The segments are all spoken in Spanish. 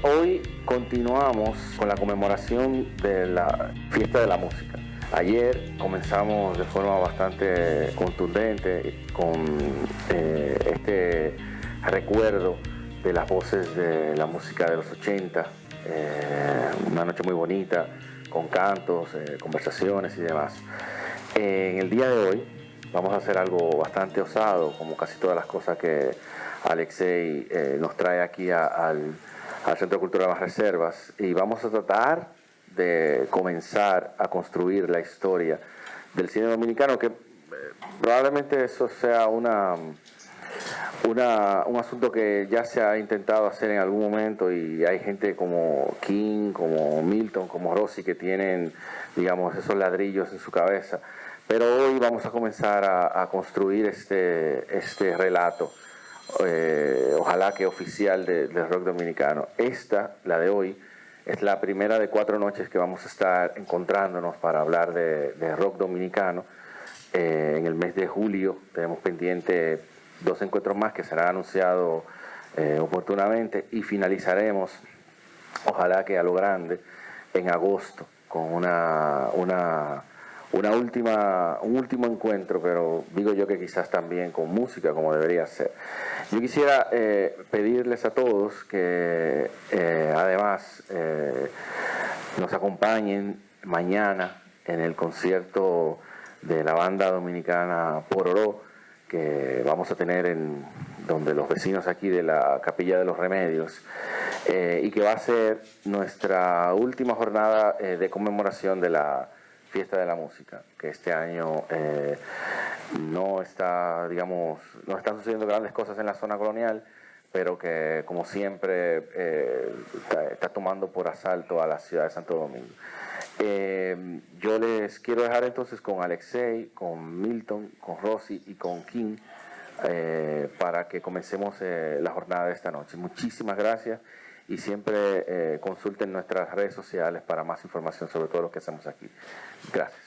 Hoy continuamos con la conmemoración de la Fiesta de la Música. Ayer comenzamos de forma bastante contundente con este recuerdo de las voces de la música de los 80, una noche muy bonita, con cantos, conversaciones y demás. En el día de hoy vamos a hacer algo bastante osado, como casi todas las cosas que Alexei nos trae aquí al Centro Cultural Las Reservas, y vamos a tratar de comenzar a construir la historia del cine dominicano, que probablemente eso sea un asunto que ya se ha intentado hacer en algún momento, y hay gente como King, como Milton, como Rossi, que tienen, digamos, esos ladrillos en su cabeza. Pero hoy vamos a comenzar a construir este relato, ojalá que oficial del rock dominicano. La de hoy, es la primera de 4 noches que vamos a estar encontrándonos para hablar de rock dominicano. En el mes de julio tenemos pendiente 2 encuentros más que serán anunciados oportunamente, y finalizaremos, ojalá que a lo grande, en agosto con un último encuentro, pero digo yo que quizás también con música, como debería ser. Yo quisiera pedirles a todos que además nos acompañen mañana en el concierto de la banda dominicana Pororó, que vamos a tener donde los vecinos aquí de la Capilla de los Remedios, y que va a ser nuestra última jornada de conmemoración de la Fiesta de la Música, que este año no están sucediendo grandes cosas en la zona colonial, pero que, como siempre, está tomando por asalto a la ciudad de Santo Domingo. Yo les quiero dejar entonces con Alexei, con Milton, con Rossi y con King, para que comencemos la jornada de esta noche. Muchísimas gracias, y siempre consulten nuestras redes sociales para más información sobre todo lo que hacemos aquí. Gracias.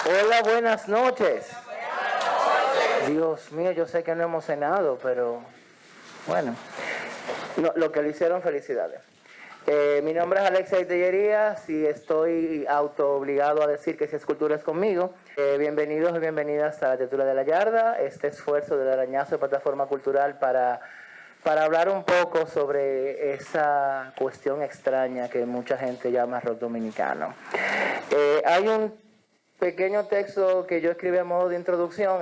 Hola, buenas noches. Dios mío, yo sé que no hemos cenado, pero bueno, no, lo que lo hicieron, felicidades. Mi nombre es Alexei Tellerías y estoy autoobligado a decir que si es cultura es conmigo. Bienvenidos y bienvenidas a la Tetura de la Yarda, este esfuerzo del Arañazo de Plataforma Cultural para hablar un poco sobre esa cuestión extraña que mucha gente llama rock dominicano. Hay un pequeño texto que yo escribí a modo de introducción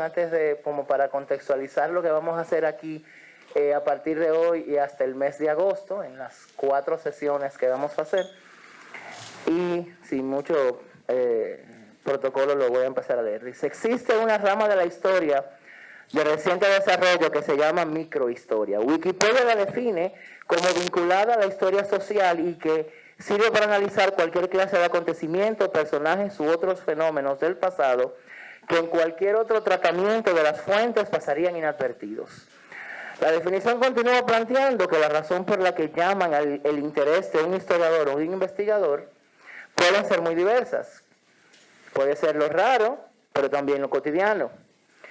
como para contextualizar lo que vamos a hacer aquí a partir de hoy y hasta el mes de agosto, en las 4 sesiones que vamos a hacer. Y sin mucho protocolo lo voy a empezar a leer. Dice: existe una rama de la historia de reciente desarrollo que se llama microhistoria. Wikipedia la define como vinculada a la historia social y que sirve para analizar cualquier clase de acontecimiento, personajes u otros fenómenos del pasado que en cualquier otro tratamiento de las fuentes pasarían inadvertidos. La definición continúa planteando que la razón por la que llaman el interés de un historiador o un investigador pueden ser muy diversas. Puede ser lo raro, pero también lo cotidiano.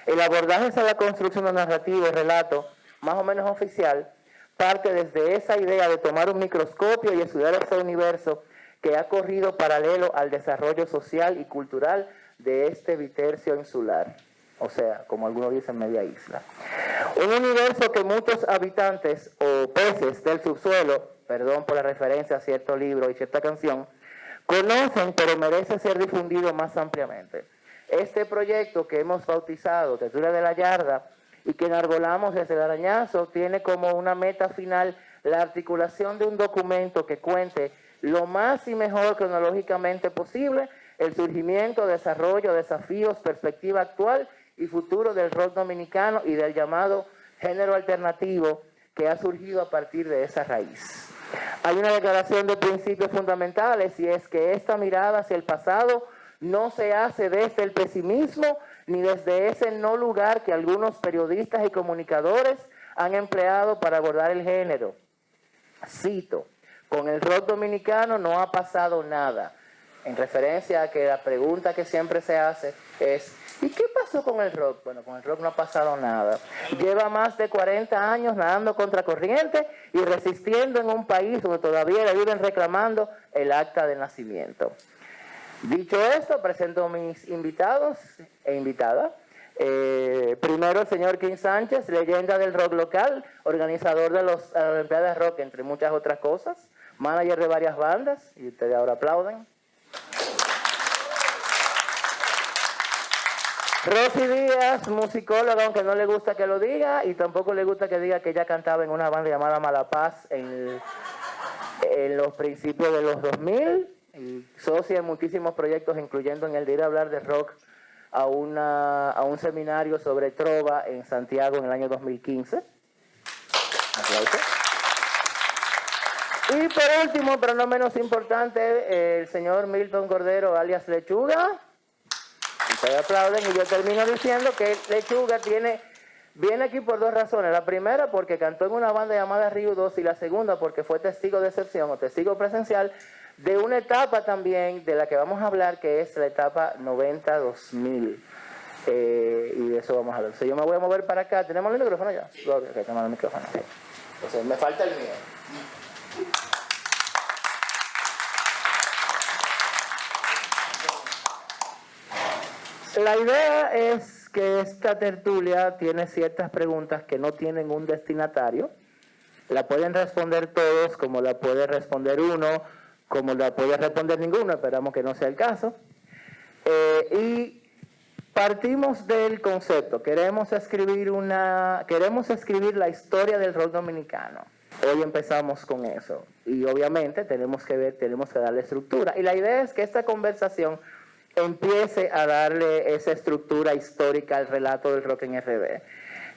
El abordaje hacia la construcción de narrativa y relato, más o menos oficial, parte desde esa idea de tomar un microscopio y estudiar ese universo que ha corrido paralelo al desarrollo social y cultural de este bitercio insular. O sea, como algunos dicen, media isla. Un universo que muchos habitantes o peces del subsuelo, perdón por la referencia a cierto libro y cierta canción, conocen, pero merece ser difundido más ampliamente. Este proyecto que hemos bautizado Tetura de la Yarda y que enarbolamos desde el Arañazo tiene como una meta final la articulación de un documento que cuente lo más y mejor cronológicamente posible el surgimiento, desarrollo, desafíos, perspectiva actual y futuro del rock dominicano y del llamado género alternativo que ha surgido a partir de esa raíz. Hay una declaración de principios fundamentales, y es que esta mirada hacia el pasado no se hace desde el pesimismo ni desde ese no lugar que algunos periodistas y comunicadores han empleado para abordar el género. Cito: con el rock dominicano no ha pasado nada, en referencia a que la pregunta que siempre se hace es: ¿y qué pasó pasó con el rock? Bueno, con el rock no ha pasado nada. Lleva más de 40 años nadando contra corriente y resistiendo en un país donde todavía le viven reclamando el acta de nacimiento. Dicho esto, presento a mis invitados e invitadas. Primero el señor King Sánchez, leyenda del rock local, organizador de las Olimpiadas Rock, entre muchas otras cosas, manager de varias bandas, y ustedes ahora aplauden. Rosy Díaz, musicóloga, aunque no le gusta que lo diga, y tampoco le gusta que diga que ella cantaba en una banda llamada Malapaz en los principios de los 2000, y socia en muchísimos proyectos, incluyendo en el de ir a hablar de rock a un seminario sobre trova en Santiago en el año 2015. Aplausos. Y por último, pero no menos importante, el señor Milton Cordero, alias Lechuga. Ustedes aplauden y yo termino diciendo que Lechuga viene aquí por dos razones. La primera, porque cantó en una banda llamada Río 2, y la segunda, porque fue testigo de excepción o testigo presencial de una etapa también de la que vamos a hablar, que es la etapa 90-2000. Y de eso vamos a hablar. Entonces yo me voy a mover para acá. ¿Tenemos el micrófono ya? Ok, tenemos el micrófono. Okay. Entonces me falta el mío. La idea es que esta tertulia tiene ciertas preguntas que no tienen un destinatario. La pueden responder todos, como la puede responder uno, como la puede responder ninguno, esperamos que no sea el caso. Y partimos del concepto, queremos escribir la historia del rock dominicano. Hoy empezamos con eso y obviamente tenemos que darle estructura. Y la idea es que esta conversación empiece a darle esa estructura histórica al relato del rock en RD.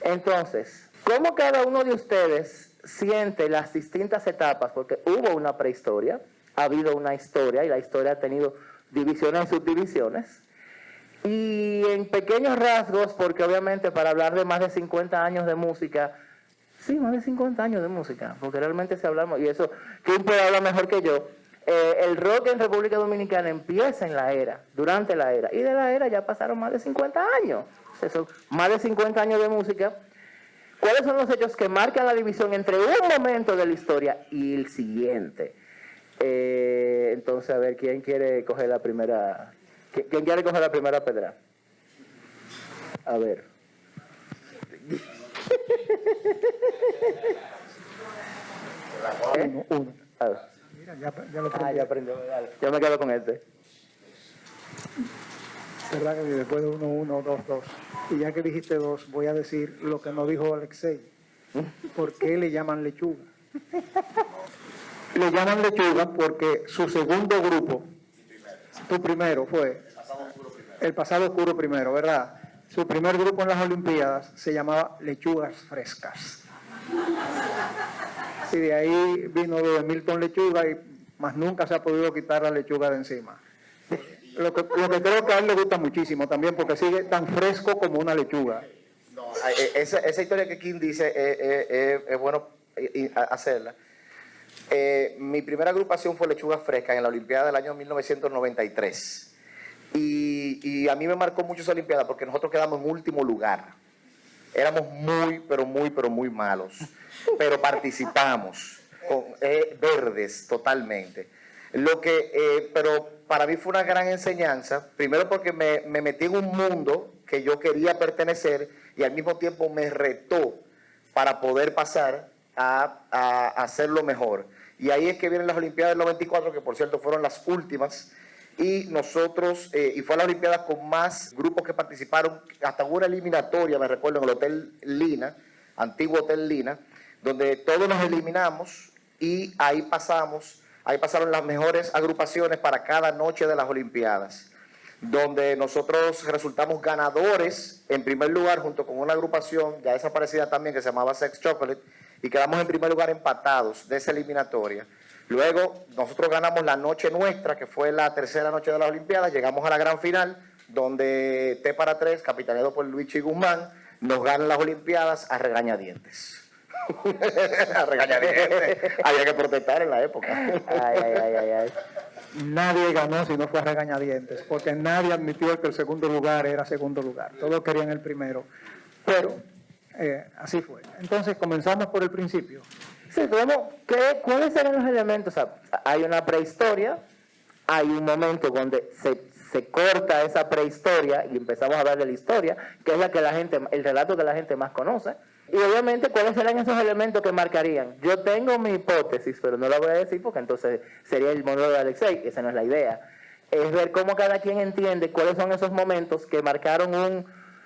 Entonces, ¿cómo cada uno de ustedes siente las distintas etapas? Porque hubo una prehistoria, ha habido una historia y la historia ha tenido divisiones y subdivisiones. Y en pequeños rasgos, porque obviamente para hablar de más de 50 años de música, sí, más de 50 años de música, porque realmente si hablamos, y eso, ¿quién puede hablar mejor que yo? El rock en República Dominicana empieza en la era, durante la era, y de la era ya pasaron más de 50 años. Eso, más de 50 años de música. ¿Cuáles son los hechos que marcan la división entre un momento de la historia y el siguiente? Entonces, a ver, ¿quién quiere coger la primera? ¿Quién quiere coger la primera pedra? A ver. Uno. A ver. Mira, ya lo aprendí. Ya aprendió. Dale. Yo me quedo con este. ¿Verdad que después de 1, 2, 2? Y ya que dijiste 2, voy a decir lo que nos dijo Alexei. ¿Por qué le llaman Lechuga? Le llaman Lechuga porque su segundo grupo, tu primero fue el Pasado Oscuro primero, ¿verdad? Su primer grupo en las Olimpiadas se llamaba Lechugas Frescas. Y de ahí vino de Milton Lechuga y más nunca se ha podido quitar la lechuga de encima. Lo que creo que a él le gusta muchísimo también porque sigue tan fresco como una lechuga. No, esa historia que Kim dice es bueno hacerla. Mi primera agrupación fue Lechugas Frescas en la Olimpiada del año 1993. Y a mí me marcó mucho esa Olimpiada porque nosotros quedamos en último lugar. Éramos muy malos, pero participamos con verdes totalmente. Pero para mí fue una gran enseñanza, primero porque me metí en un mundo que yo quería pertenecer y al mismo tiempo me retó para poder pasar a hacerlo mejor. Y ahí es que vienen las Olimpiadas del 94, que por cierto fueron las últimas, y nosotros, y fue la Olimpiada con más grupos que participaron, hasta una eliminatoria, me recuerdo, en el Hotel Lina, antiguo Hotel Lina, donde todos nos eliminamos y ahí pasaron las mejores agrupaciones para cada noche de las Olimpiadas, donde nosotros resultamos ganadores en primer lugar junto con una agrupación ya desaparecida también que se llamaba Sex Chocolate y quedamos en primer lugar empatados de esa eliminatoria. Luego nosotros ganamos la noche nuestra, que fue la tercera noche de las Olimpiadas, llegamos a la gran final, donde T para 3, capitaneado por Luigi Guzmán, nos ganan las Olimpiadas a regañadientes. A regañadientes. Había que protestar en la época. Ay. nadie ganó si no fue a regañadientes, porque nadie admitió que el segundo lugar era segundo lugar. Todos querían el primero. Pero así fue. Entonces comenzamos por el principio. Sí, ¿cuáles eran los elementos? O sea, hay una prehistoria, hay un momento donde se corta esa prehistoria y empezamos a hablar de la historia, que es el relato que la gente más conoce. Y obviamente, ¿cuáles serán esos elementos que marcarían? Yo tengo mi hipótesis, pero no la voy a decir porque entonces sería el monólogo de Alexei, esa no es la idea. Es ver cómo cada quien entiende cuáles son esos momentos que marcaron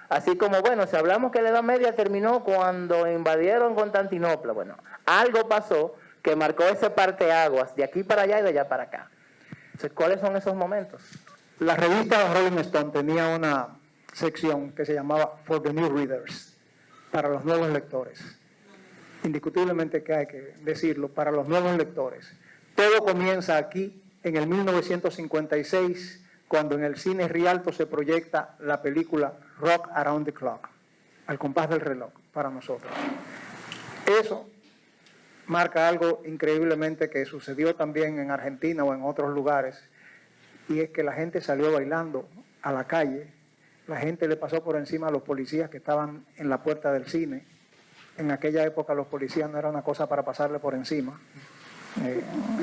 así como, bueno, si hablamos que la Edad Media terminó cuando invadieron Constantinopla, bueno, algo pasó que marcó ese parteaguas de aquí para allá y de allá para acá. Entonces, ¿cuáles son esos momentos? La revista Rolling Stone tenía una sección que se llamaba For the New Readers, para los nuevos lectores. Indiscutiblemente que hay que decirlo, para los nuevos lectores. Todo comienza aquí, en el 1956, cuando en el cine Rialto se proyecta la película Rock Around the Clock, al compás del reloj, para nosotros. Eso marca algo increíblemente que sucedió también en Argentina o en otros lugares, y es que la gente salió bailando a la calle. La gente le pasó por encima a los policías que estaban en la puerta del cine. En aquella época los policías no era una cosa para pasarle por encima.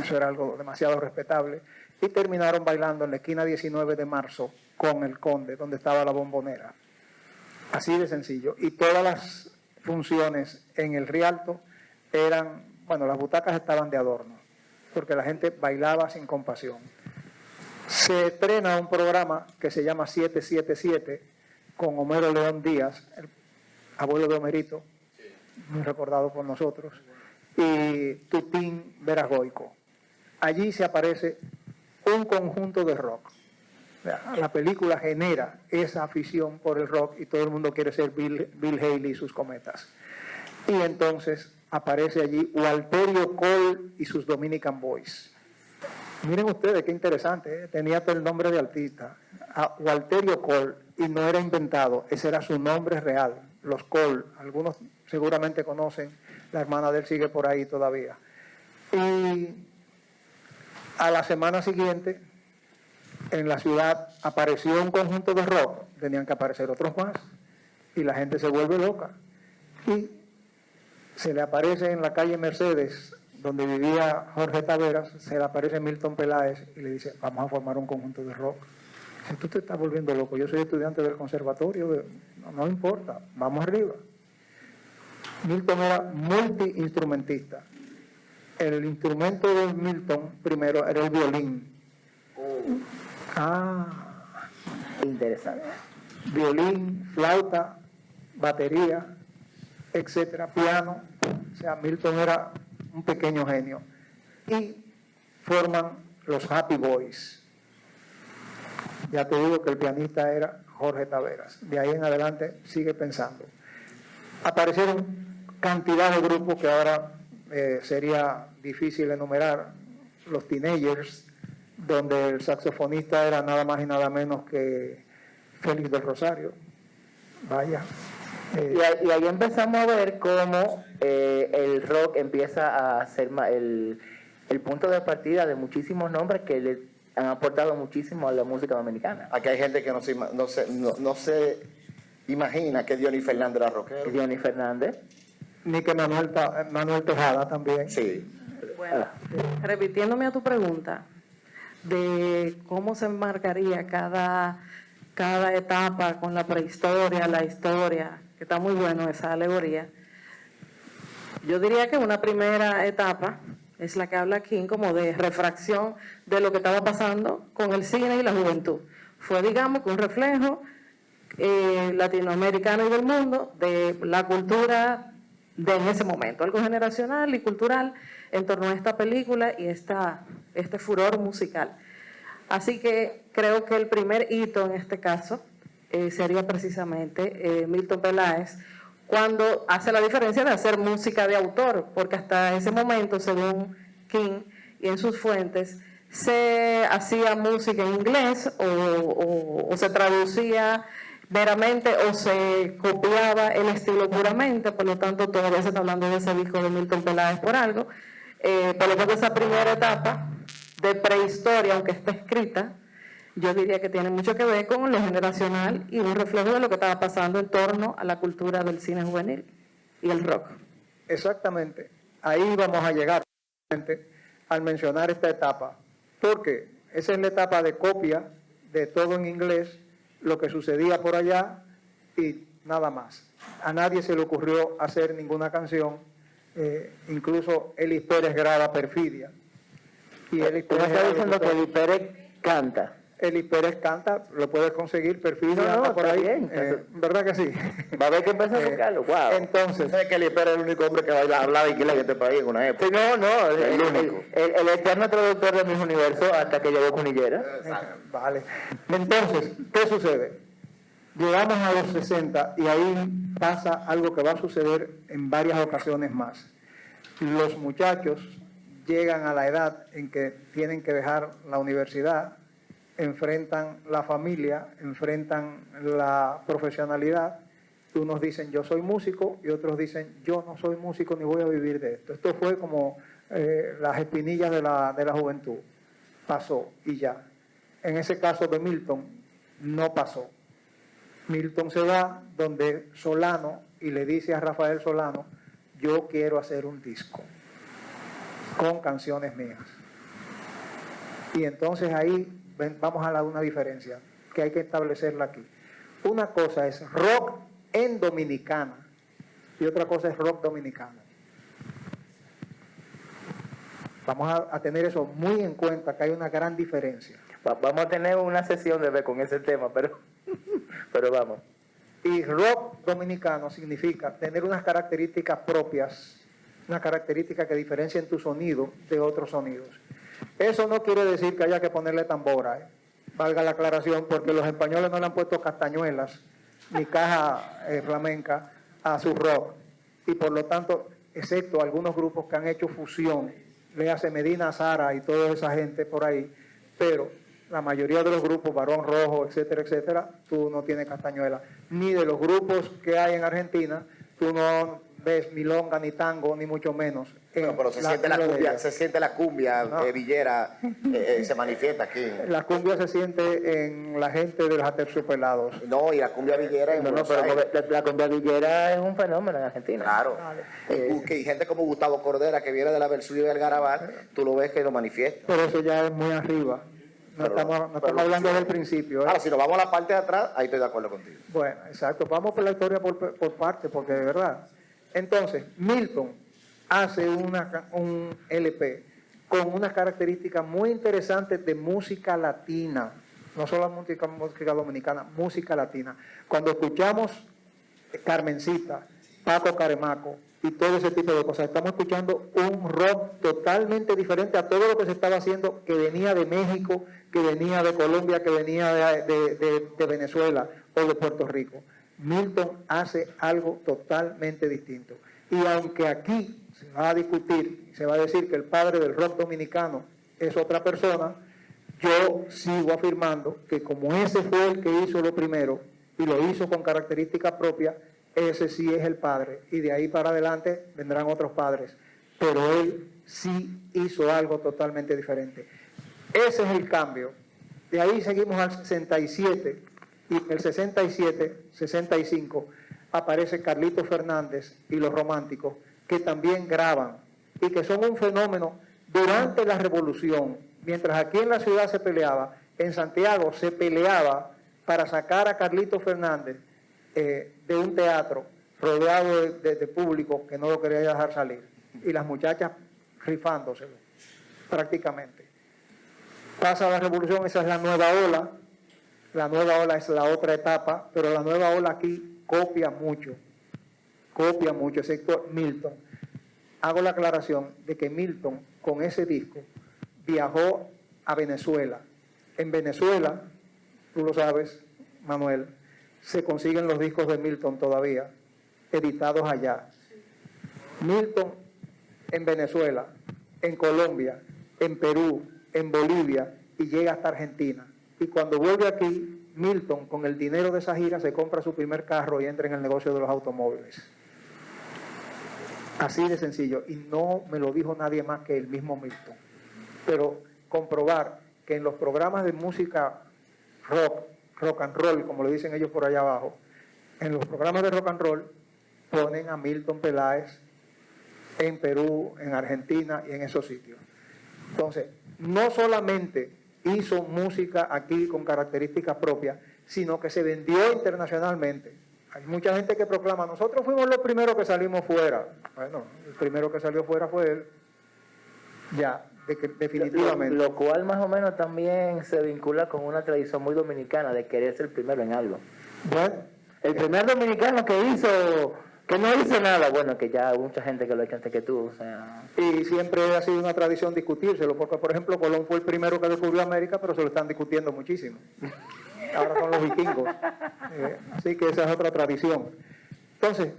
Eso era algo demasiado respetable. Y terminaron bailando en la esquina 19 de marzo con el Conde, donde estaba la Bombonera. Así de sencillo. Y todas las funciones en el Rialto eran, bueno, las butacas estaban de adorno, porque la gente bailaba sin compasión. Se estrena un programa que se llama 777 con Homero León Díaz, el abuelo de Homerito, muy recordado por nosotros, y Tutín Verasgoico. Allí se aparece un conjunto de rock. La película genera esa afición por el rock y todo el mundo quiere ser Bill Haley y sus Cometas. Y entonces aparece allí Walterio Cole y sus Dominican Boys. Miren ustedes qué interesante, tenía todo el nombre de artista, Walterio Cole, y no era inventado, ese era su nombre real, los Cole, algunos seguramente conocen, la hermana de él sigue por ahí todavía. Y a la semana siguiente, en la ciudad apareció un conjunto de rock, tenían que aparecer otros más, y la gente se vuelve loca. Y se le aparece en la calle Mercedes, donde vivía Jorge Taveras, se le aparece Milton Peláez y le dice, vamos a formar un conjunto de rock. Dice, tú te estás volviendo loco, yo soy estudiante del conservatorio, no importa, vamos arriba. Milton era multiinstrumentista. El instrumento de Milton primero era el violín. Interesante. Violín, flauta, batería, etcétera, piano. O sea, Milton era un pequeño genio. Y forman los Happy Boys. Ya te digo que el pianista era Jorge Taveras. De ahí en adelante sigue pensando. Aparecieron cantidad de grupos que ahora sería difícil enumerar. Los Teenagers, donde el saxofonista era nada más y nada menos que Félix del Rosario. Vaya. Y ahí empezamos a ver cómo el rock empieza a ser el punto de partida de muchísimos nombres que le han aportado muchísimo a la música dominicana. Aquí hay gente que no se imagina que Dionis Fernández era rockero. Dionis Fernández. Ni que Manuel Tejada también. Sí. Bueno, repitiéndome a tu pregunta de cómo se enmarcaría cada etapa con la prehistoria, la historia, que está muy bueno esa alegoría. Yo diría que una primera etapa es la que habla aquí como de refracción de lo que estaba pasando con el cine y la juventud. Fue, digamos, que un reflejo latinoamericano y del mundo de la cultura de en ese momento, algo generacional y cultural en torno a esta película y este furor musical. Así que creo que el primer hito en este caso sería precisamente Milton Peláez, cuando hace la diferencia de hacer música de autor, porque hasta ese momento, según King y en sus fuentes, se hacía música en inglés o se traducía meramente o se copiaba el estilo puramente, por lo tanto todavía se está hablando de ese disco de Milton Peláez por algo. Por lo tanto, esa primera etapa de prehistoria, aunque está escrita, yo diría que tiene mucho que ver con lo generacional y un reflejo de lo que estaba pasando en torno a la cultura del cine juvenil y el rock. Exactamente. Ahí vamos a llegar al mencionar esta etapa, porque esa es la etapa de copia de todo en inglés, lo que sucedía por allá y nada más. A nadie se le ocurrió hacer ninguna canción, incluso Elis Pérez graba Perfidia. Y Elis Tú me Pérez estás diciendo que Elis Pérez canta. Elis Pérez canta, lo puedes conseguir, Perfidia No, anda por está ahí. bien. ¿Verdad que sí? Va a haber que empezar a buscarlo, wow. Entonces, ¿Sabes que Elis Pérez es el único hombre que hablaba inglés en este país en una época? Sí, no, El único. el eterno traductor de Mis Universo hasta que llegó Cunillera. vale. Entonces, ¿qué sucede? Llegamos a los 60 y ahí pasa algo que va a suceder en varias ocasiones más. Los muchachos llegan a la edad en que tienen que dejar la universidad, enfrentan la familia, enfrentan la profesionalidad. Unos dicen yo soy músico y otros dicen yo no soy músico ni voy a vivir de esto. Esto fue como las espinillas de la juventud. Pasó y ya. En ese caso de Milton no pasó. Milton se va donde Solano y le dice a Rafael Solano, yo quiero hacer un disco con canciones mías. Y entonces ahí vamos a una diferencia que hay que establecerla aquí. Una cosa es rock en dominicana y otra cosa es rock dominicano. Vamos a tener eso muy en cuenta, que hay una gran diferencia. Vamos a tener una sesión de ver con ese tema, pero vamos. Y rock dominicano significa tener unas características propias, una característica que diferencien tu sonido de otros sonidos. Eso no quiere decir que haya que ponerle tambora, valga la aclaración, porque los españoles no le han puesto castañuelas ni caja flamenca a su rock. Y por lo tanto, excepto algunos grupos que han hecho fusión, le hace Medina Zara y toda esa gente por ahí, pero la mayoría de los grupos, Barón Rojo, etcétera, etcétera, tú no tienes castañuela. Ni de los grupos que hay en Argentina, tú no ves milonga, ni tango, ni mucho menos. No, pero se siente la cumbia No. Villera, se manifiesta aquí. La cumbia se siente en la gente de los aterciopelados. No, y la cumbia villera en No, Buenos pero Aires. porque la cumbia villera es un fenómeno en Argentina. Claro. Y gente como Gustavo Cordera, que viene de la Versuyo del Garabal, tú lo ves que lo manifiesta. Pero eso ya es muy arriba. No estamos hablando del principio. Ahora, si nos vamos a la parte de atrás, ahí estoy de acuerdo contigo. Bueno, exacto. Vamos por la historia por parte, porque de verdad. Entonces, Milton hace un LP con unas características muy interesantes de música latina. No solo música dominicana, música latina. Cuando escuchamos Carmencita, Paco Caremaco y todo ese tipo de cosas, estamos escuchando un rock totalmente diferente a todo lo que se estaba haciendo, que venía de México, que venía de Colombia, que venía de Venezuela o de Puerto Rico. Milton hace algo totalmente distinto. Y aunque aquí se va a discutir, se va a decir que el padre del rock dominicano es otra persona, yo sigo afirmando que como ese fue el que hizo lo primero y lo hizo con características propias, ese sí es el padre. Y de ahí para adelante vendrán otros padres. Pero él sí hizo algo totalmente diferente. Ese es el cambio. De ahí seguimos al 67 y en el 67, 65 aparece Carlito Fernández y los Románticos, que también graban y que son un fenómeno durante la revolución. Mientras aquí en la ciudad se peleaba, en Santiago se peleaba para sacar a Carlito Fernández de un teatro rodeado de público que no lo quería dejar salir, y las muchachas rifándoselo prácticamente. Pasa la revolución, esa es la nueva ola. La nueva ola es la otra etapa, pero la nueva ola aquí copia mucho, excepto Milton. Hago la aclaración de que Milton, con ese disco, viajó a Venezuela. En Venezuela, tú lo sabes, Manuel, se consiguen los discos de Milton todavía, editados allá. Milton en Venezuela, en Colombia, en Perú, en Bolivia, y llega hasta Argentina. Y cuando vuelve aquí, Milton, con el dinero de esa gira, se compra su primer carro y entra en el negocio de los automóviles. Así de sencillo. Y no me lo dijo nadie más que el mismo Milton. Pero comprobar que en los programas de música rock and roll, como le dicen ellos por allá abajo, en los programas de rock and roll ponen a Milton Peláez en Perú, en Argentina y en esos sitios. Entonces, no solamente hizo música aquí con características propias, sino que se vendió internacionalmente. Hay mucha gente que proclama, nosotros fuimos los primeros que salimos fuera. Bueno, el primero que salió fuera fue él. Ya, definitivamente. Lo cual más o menos también se vincula con una tradición muy dominicana de querer ser el primero en algo. Bueno, El primer dominicano que no hizo nada, bueno, que ya hay mucha gente que lo ha hecho antes que tú, o sea... y siempre ha sido una tradición discutírselo, porque por ejemplo Colón fue el primero que descubrió América, pero se lo están discutiendo muchísimo. Ahora son los vikingos. Así que esa es otra tradición. Entonces,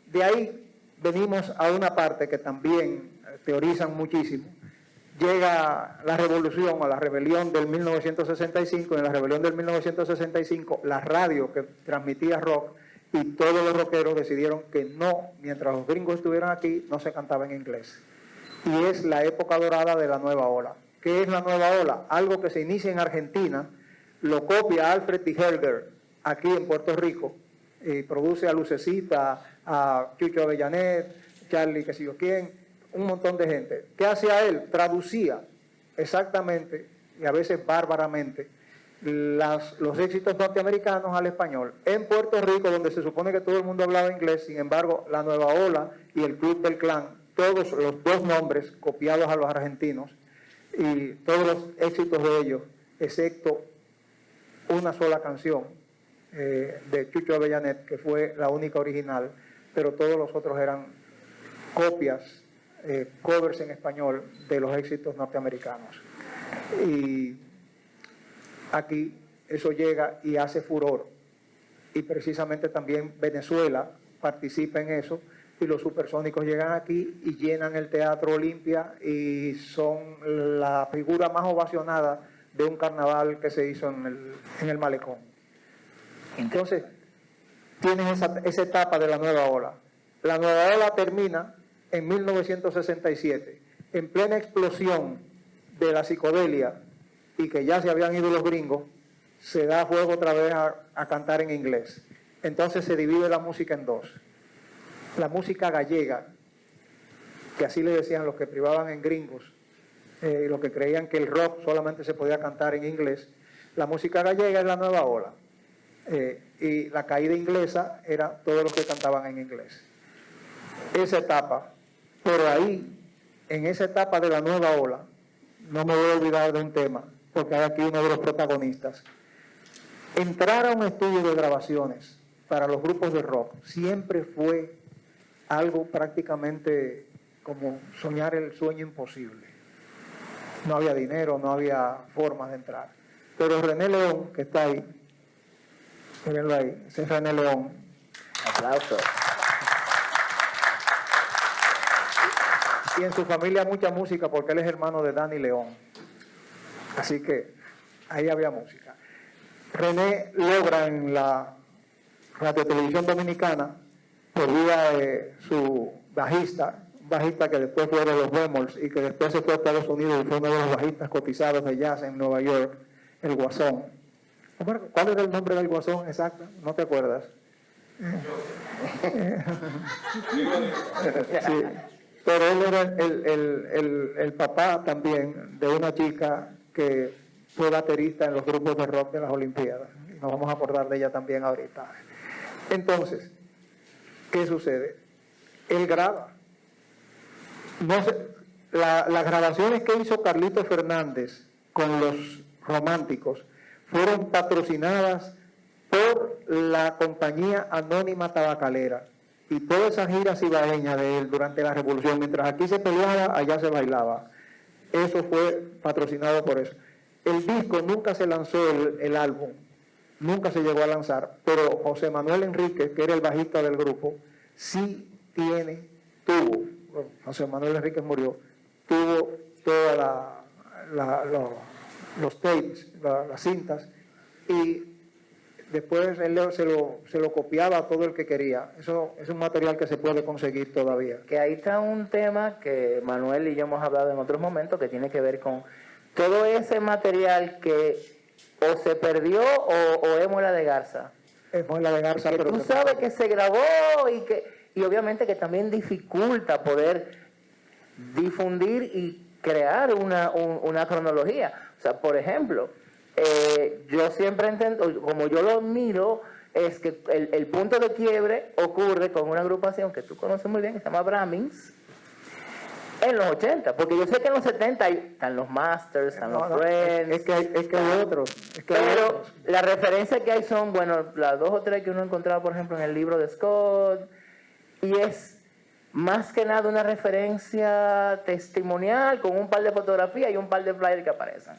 de ahí venimos a una parte que también teorizan muchísimo. Llega la revolución o la rebelión del 1965. En la rebelión del 1965, la radio que transmitía rock y todos los rockeros decidieron que no, mientras los gringos estuvieran aquí, no se cantaba en inglés. Y es la época dorada de la nueva ola. ¿Qué es la nueva ola? Algo que se inicia en Argentina, lo copia Alfred T. Helger aquí en Puerto Rico, y produce a Lucecita, a Chucho Avellanet, Charlie, qué sé yo quién, un montón de gente. ¿Qué hacía él? Traducía exactamente, y a veces bárbaramente, los éxitos norteamericanos al español. En Puerto Rico, donde se supone que todo el mundo hablaba inglés, sin embargo, la Nueva Ola y el Club del Clan, todos los dos nombres copiados a los argentinos, y todos los éxitos de ellos, excepto una sola canción de Chucho Avellanet, que fue la única original, pero todos los otros eran copias, covers en español de los éxitos norteamericanos. Y aquí eso llega y hace furor. Y precisamente también Venezuela participa en eso, y los Supersónicos llegan aquí y llenan el Teatro Olimpia y son la figura más ovacionada de un carnaval que se hizo en el Malecón. Entonces, tienes esa etapa de la nueva ola. La nueva ola termina en 1967, en plena explosión de la psicodelia, y que ya se habían ido los gringos, se da juego otra vez a cantar en inglés. Entonces se divide la música en dos. La música gallega, que así le decían los que privaban en gringos, los que creían que el rock solamente se podía cantar en inglés. La música gallega es la nueva ola. Y la caída inglesa era todos los que cantaban en inglés. Esa etapa, pero ahí, en esa etapa de la nueva ola, no me voy a olvidar de un tema, porque hay aquí uno de los protagonistas. Entrar a un estudio de grabaciones para los grupos de rock siempre fue algo prácticamente como soñar el sueño imposible. No había dinero, no había formas de entrar. Pero René León, que está ahí, mírenlo ahí, ese es René León. Aplausos. Y en su familia mucha música, porque él es hermano de Dani León. Así que ahí había música. René logra en la radiotelevisión dominicana, por vida de su bajista, un bajista que después fue de los Bemols y que después se fue a Estados Unidos y fue uno de los bajistas cotizados de jazz en Nueva York, el Guasón. ¿Cuál era el nombre del Guasón exacto? ¿No te acuerdas? Sí. Pero él era el papá también de una chica que fue baterista en los grupos de rock de las Olimpiadas. Nos vamos a acordar de ella también ahorita. Entonces, ¿qué sucede? Él graba. Las grabaciones que hizo Carlito Fernández con los Románticos fueron patrocinadas por la compañía anónima tabacalera. Y toda esa gira cibaeña de él durante la revolución, mientras aquí se peleaba, allá se bailaba. Eso fue patrocinado por eso. El disco nunca se lanzó, el álbum, nunca se llegó a lanzar, pero José Manuel Enríquez, que era el bajista del grupo, sí tuvo, José Manuel Enríquez murió, tuvo todos los tapes, las cintas, y después él se lo copiaba a todo el que quería. Eso es un material que se puede conseguir todavía. Que ahí está un tema que Manuel y yo hemos hablado en otros momentos, que tiene que ver con todo ese material que o se perdió o es muela de garza. Es muela de garza, Que pero tú sabes que se grabó y obviamente que también dificulta poder difundir y crear una cronología. O sea, por ejemplo, yo siempre entiendo, como yo lo miro, es que el punto de quiebre ocurre con una agrupación que tú conoces muy bien, que se llama Brahmins, en los 80, porque yo sé que en los 70 están los Masters, están los Friends. Es que hay otros. Pero las referencias que hay son, bueno, las 2 o 3 que uno encontraba, por ejemplo, en el libro de Scott, y es más que nada una referencia testimonial con un par de fotografías y un par de flyers que aparecen.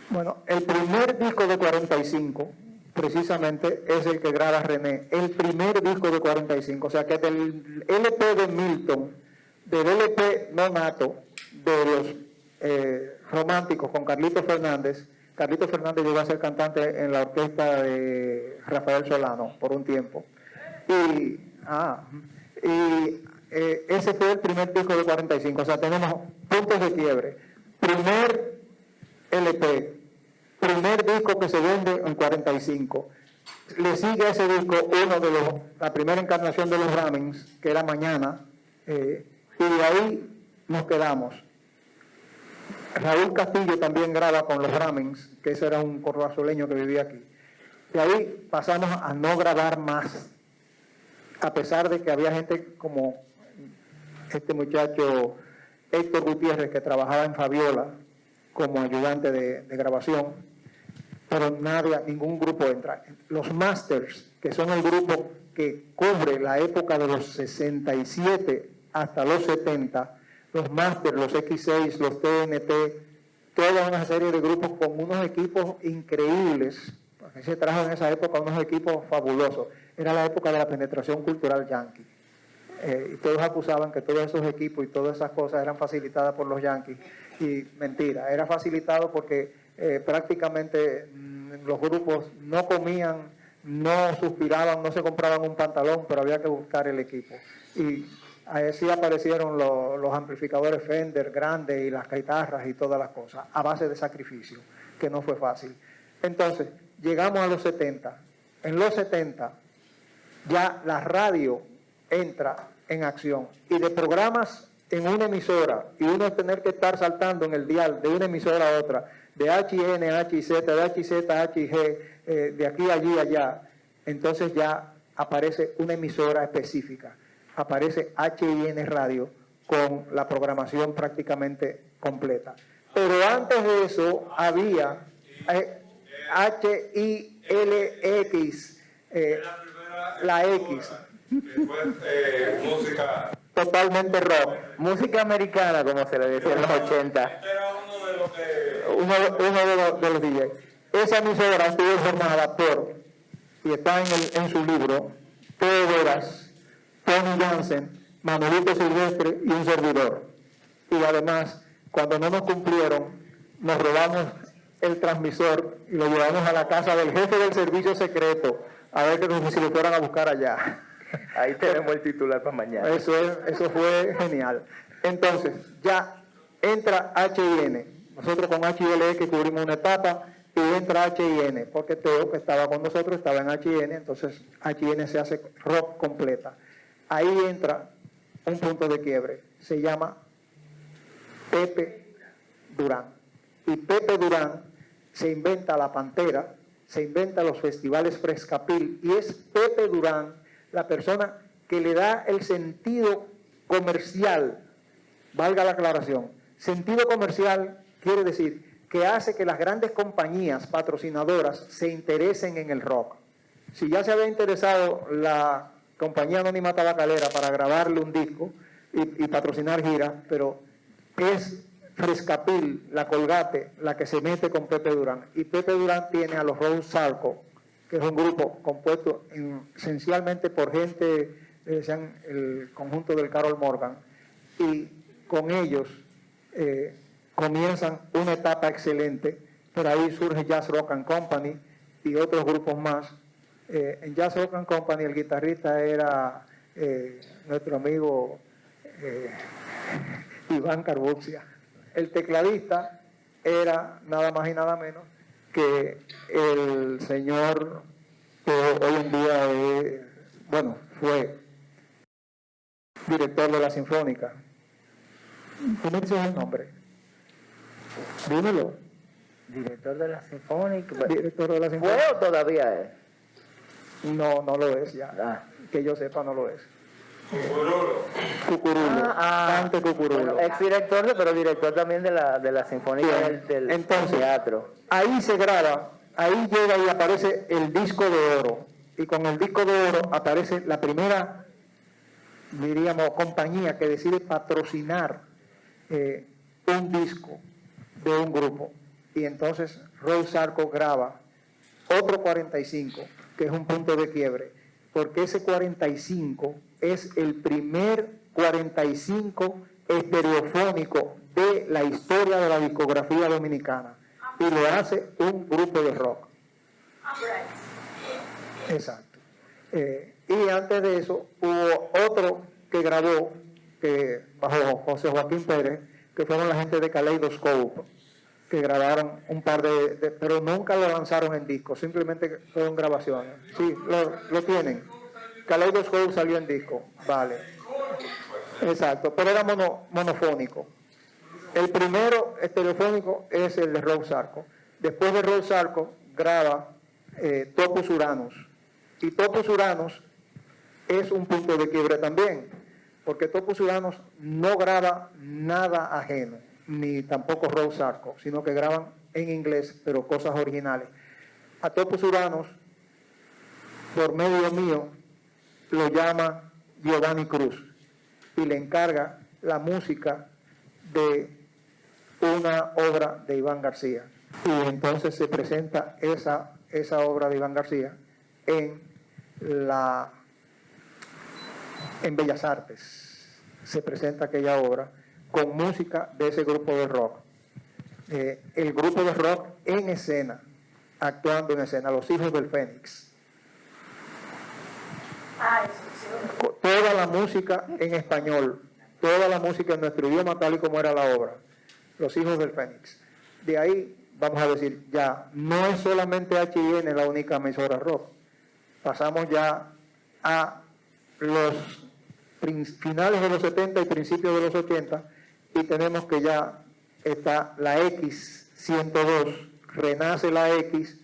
Bueno, el primer disco de 45, precisamente, es el que graba René. El primer disco de 45, o sea que del LP de Milton, del LP no nato, de los románticos con Carlito Fernández. Carlito Fernández llegó a ser cantante en la orquesta de Rafael Solano por un tiempo. Ese fue el primer disco de 45, o sea, tenemos puntos de quiebre. Primer LP, primer disco que se vende en 45. Le sigue a ese disco la primera encarnación de los Brahmins, que era Mañana, y de ahí nos quedamos. Raúl Castillo también graba con los Brahmins, que ese era un cordoazuleño que vivía aquí. De ahí pasamos a no grabar más, a pesar de que había gente como este muchacho Héctor Gutiérrez, que trabajaba en Fabiola como ayudante de grabación, pero ningún grupo entra. Los Masters, que son el grupo que cubre la época de los 67 hasta los 70, los Masters, los X6, los TNT, toda una serie de grupos con unos equipos increíbles, porque se trajo en esa época unos equipos fabulosos. Era la época de la penetración cultural yanqui. Y todos acusaban que todos esos equipos y todas esas cosas eran facilitadas por los yanquis. Y mentira, era facilitado porque prácticamente los grupos no comían, no suspiraban, no se compraban un pantalón, pero había que buscar el equipo. Y así aparecieron los amplificadores Fender grandes y las guitarras y todas las cosas, a base de sacrificio, que no fue fácil. Entonces, llegamos a los 70. En los 70 ya la radio entra en acción, y de programas en una emisora, y uno tener que estar saltando en el dial de una emisora a otra, de HN, HZ, de HZ, HG, de aquí, allí, allá, entonces ya aparece una emisora específica, aparece HIN Radio con la programación prácticamente completa. Pero antes de eso había HILX, la X. Música Totalmente rock. Música americana, como se le decía en los 80. Este era uno de los que Uno de los DJs. Esa emisora estuvo formada por, y está en su libro, Teo Veras, Tony Jansen, Manuelito Silvestre y un servidor. Y además, cuando no nos cumplieron, nos robamos el transmisor y lo llevamos a la casa del jefe del servicio secreto, a ver que si lo fueran a buscar allá. Ahí tenemos el titular para mañana. Eso fue genial. Entonces, ya entra HIN. Nosotros con HILX cubrimos una etapa y entra HIN, porque Teo, que estaba con nosotros, estaba en HIN, entonces HIN se hace rock completa. Ahí entra un punto de quiebre. Se llama Pepe Durán. Y Pepe Durán se inventa La Pantera, se inventa los festivales Frescapil, y es Pepe Durán la persona que le da el sentido comercial, valga la aclaración. Sentido comercial quiere decir que hace que las grandes compañías patrocinadoras se interesen en el rock. Si ya se había interesado la compañía anónima tabacalera para grabarle un disco y patrocinar giras, pero es Frescapil, la Colgate, la que se mete con Pepe Durán. Y Pepe Durán tiene a los Rose Salco, que es un grupo compuesto esencialmente por gente, decían el conjunto del Carol Morgan, y con ellos comienzan una etapa excelente. Por ahí surge Jazz Rock and Company y otros grupos más. En Jazz Rock and Company el guitarrista era nuestro amigo Iván Carbuccia. El tecladista era nada más y nada menos que el señor que hoy en día fue director de la Sinfónica. ¿Cómo dices el nombre? Dímelo. Director de la Sinfónica. Director de la ¿Fue Sinfónica. o todavía es? No, no lo es ya. Ah. Que yo sepa, no lo es. Cucurulo. Cucurulo. Dante Cucurulo. Bueno, exdirector, pero director también de la Sinfónica del Entonces, teatro. ahí se graba, ahí llega y aparece el disco de oro. Y con el disco de oro aparece la primera, diríamos, compañía que decide patrocinar un disco de un grupo. Y entonces Roy Sarko graba otro 45, que es un punto de quiebre, porque ese 45 es el primer 45 estereofónico de la historia de la discografía dominicana, y lo hace un grupo de rock. Exacto. Y antes de eso hubo otro que grabó, que bajo José Joaquín Pérez, que fueron la gente de Kaleidoscope, que grabaron un par pero nunca lo lanzaron en disco, simplemente fueron grabaciones. Sí, lo tienen. Kaleidoscope salió en disco, vale. Exacto, pero era monofónico. El primero estereofónico es el de Roy Sarko. Después de Roy Sarko graba Topos Uranus. Y Topos Uranus es un punto de quiebre también, porque Topos Uranus no graba nada ajeno, ni tampoco Roy Sarko, sino que graban en inglés, pero cosas originales. A Topos Uranus, por medio mío, lo llama Giovanni Cruz y le encarga la música de una obra de Iván García. Y entonces se presenta esa obra de Iván García en Bellas Artes. Se presenta aquella obra con música de ese grupo de rock. El grupo de rock en escena, actuando en escena, Los Hijos del Fénix. Toda la música en español, toda la música en nuestro idioma tal y como era la obra, Los Hijos del Fénix. De ahí, vamos a decir, ya no es solamente H&N la única emisora rock. Pasamos ya a los finales de los 70 y principios de los 80, y tenemos que ya está la X102, renace la X,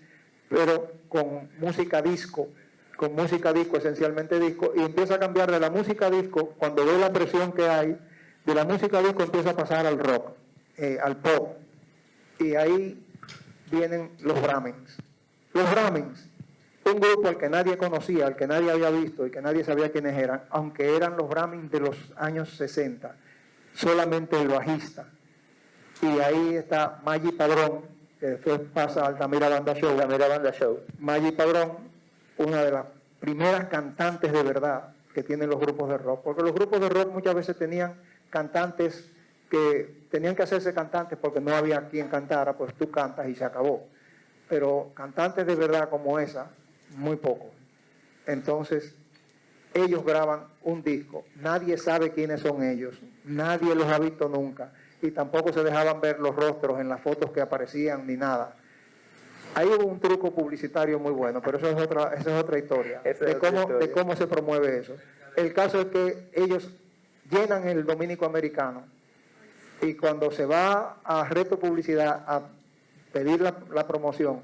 pero con música disco, esencialmente disco, y empieza a cambiar de la música disco, cuando ve la presión que hay, de la música disco empieza a pasar al rock, al pop, y ahí vienen los Brahmins. Los Brahmins, un grupo al que nadie conocía, al que nadie había visto y que nadie sabía quiénes eran, aunque eran los Brahmins de los años 60, solamente el bajista. Y ahí está Maggi Padrón, que después pasa a Altamira Banda Show. Maggi Padrón, una de las primeras cantantes de verdad que tienen los grupos de rock, porque los grupos de rock muchas veces tenían cantantes que tenían que hacerse cantantes porque no había quien cantara, pues tú cantas y se acabó. Pero cantantes de verdad como esa, muy poco. Entonces, ellos graban un disco, nadie sabe quiénes son ellos, nadie los ha visto nunca, y tampoco se dejaban ver los rostros en las fotos que aparecían ni nada. Ahí hubo un truco publicitario muy bueno, pero esa es otra historia, de cómo se promueve eso. El caso es que ellos llenan el dominico americano, y cuando se va a Reto Publicidad a pedir la promoción,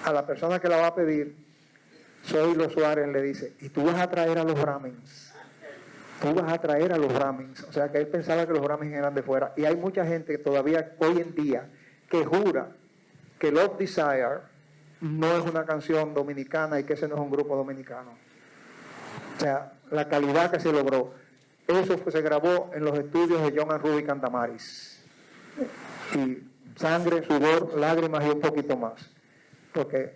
a la persona que la va a pedir, Zoilo Suárez le dice, y tú vas a traer a los Brahmins. Tú vas a traer a los Brahmins. O sea, que él pensaba que los Brahmins eran de fuera. Y hay mucha gente que todavía hoy en día que jura que Love Desire no es una canción dominicana y que ese no es un grupo dominicano. O sea, la calidad que se logró. Eso se grabó en los estudios de John and Ruby Cantamaris. Y sangre, sudor, lágrimas y un poquito más. Porque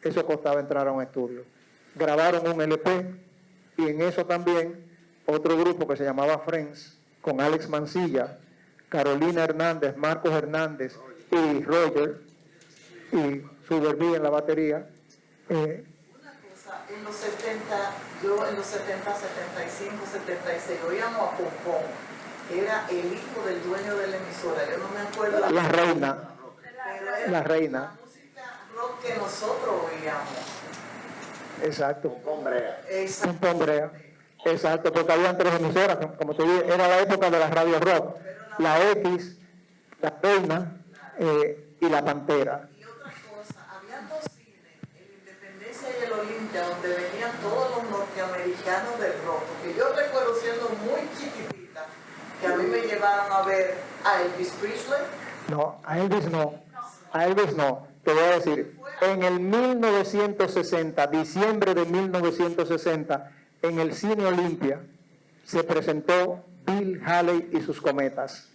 eso costaba entrar a un estudio. Grabaron un LP y en eso también otro grupo que se llamaba Friends, con Alex Mancilla, Carolina Hernández, Marcos Hernández y Roger, y Suberví en la batería. Una cosa, en los 70, yo en los 70, 75, 76, oíamos a Pompón. era el hijo del dueño de la emisora, yo no me acuerdo. La reina. Pero era La reina. la música rock que nosotros oíamos. Exacto. Exacto. Un Pombrea. Exacto, porque habían 3 emisoras, como te dije, era la época de las radio rock. La X, la Reina y la Pantera. Y otra cosa, había 2 cines, el Independencia y el Olimpia, donde venían todos los norteamericanos del rock. Porque yo recuerdo siendo muy chiquitita, que a mí me llevaron a ver a Elvis Presley. No, a Elvis no. A Elvis no. Te voy a decir, en el 1960, diciembre de 1960, en el Cine Olimpia, se presentó Bill Haley y sus cometas.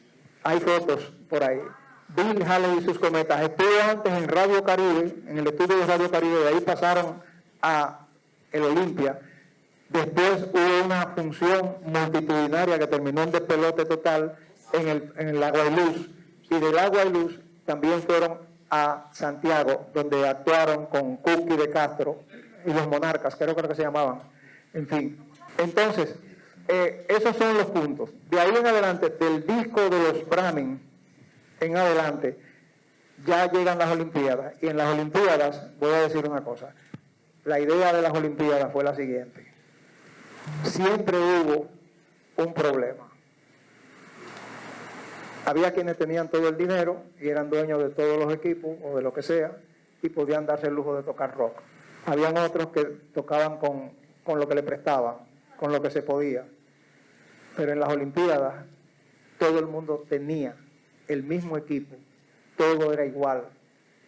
Hay fotos por ahí. Bill Haley y sus cometas. Estuvo antes en Radio Caribe, en el estudio de Radio Caribe, de ahí pasaron a el Olimpia. Después hubo una función multitudinaria que terminó en despelote total en el Agua y Luz. Y del Agua y Luz también fueron a Santiago, donde actuaron con Cookie de Castro y los Monarcas, creo que se llamaban. En fin. Entonces, esos son los puntos. De ahí en adelante, del disco de los Brahmin en adelante, ya llegan las Olimpiadas. Y en las Olimpiadas, voy a decir una cosa. La idea de las Olimpiadas fue la siguiente. Siempre hubo un problema. Había quienes tenían todo el dinero y eran dueños de todos los equipos o de lo que sea y podían darse el lujo de tocar rock. Habían otros que tocaban con lo que le prestaban, con lo que se podía. Pero en las Olimpiadas todo el mundo tenía el mismo equipo, todo era igual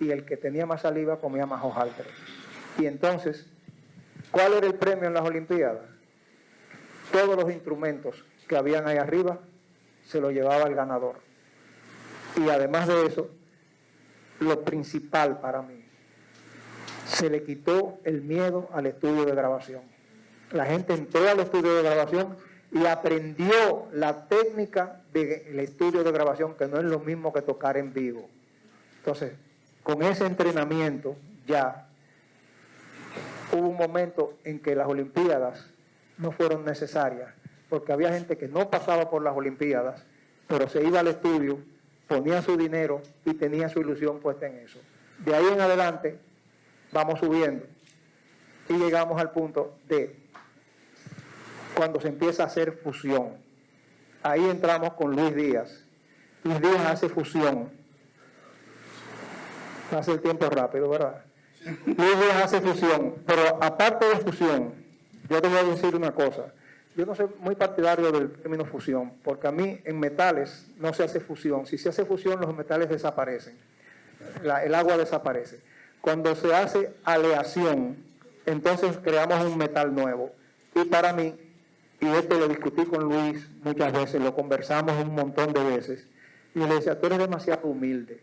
y el que tenía más saliva comía más hojaldre. Y entonces, ¿cuál era el premio en las Olimpiadas? Todos los instrumentos que habían ahí arriba se lo llevaba el ganador. Y además de eso, lo principal para mí, se le quitó el miedo al estudio de grabación. La gente entró al estudio de grabación y aprendió la técnica del estudio de grabación, que no es lo mismo que tocar en vivo. Entonces, con ese entrenamiento ya hubo un momento en que las Olimpiadas no fueron necesarias, porque había gente que no pasaba por las Olimpiadas, pero se iba al estudio, ponía su dinero y tenía su ilusión puesta en eso. De ahí en adelante vamos subiendo y llegamos al punto de cuando se empieza a hacer fusión. Ahí entramos con Luis Díaz. Luis Díaz hace fusión. Hace el tiempo rápido, ¿verdad? Luis Díaz hace fusión, pero aparte de fusión, yo te voy a decir una cosa. Yo no soy muy partidario del término fusión, porque a mí en metales no se hace fusión. Si se hace fusión, los metales desaparecen. El agua desaparece. Cuando se hace aleación, entonces creamos un metal nuevo. Y para mí, y esto lo discutí con Luis muchas veces, lo conversamos un montón de veces, y le decía, tú eres demasiado humilde.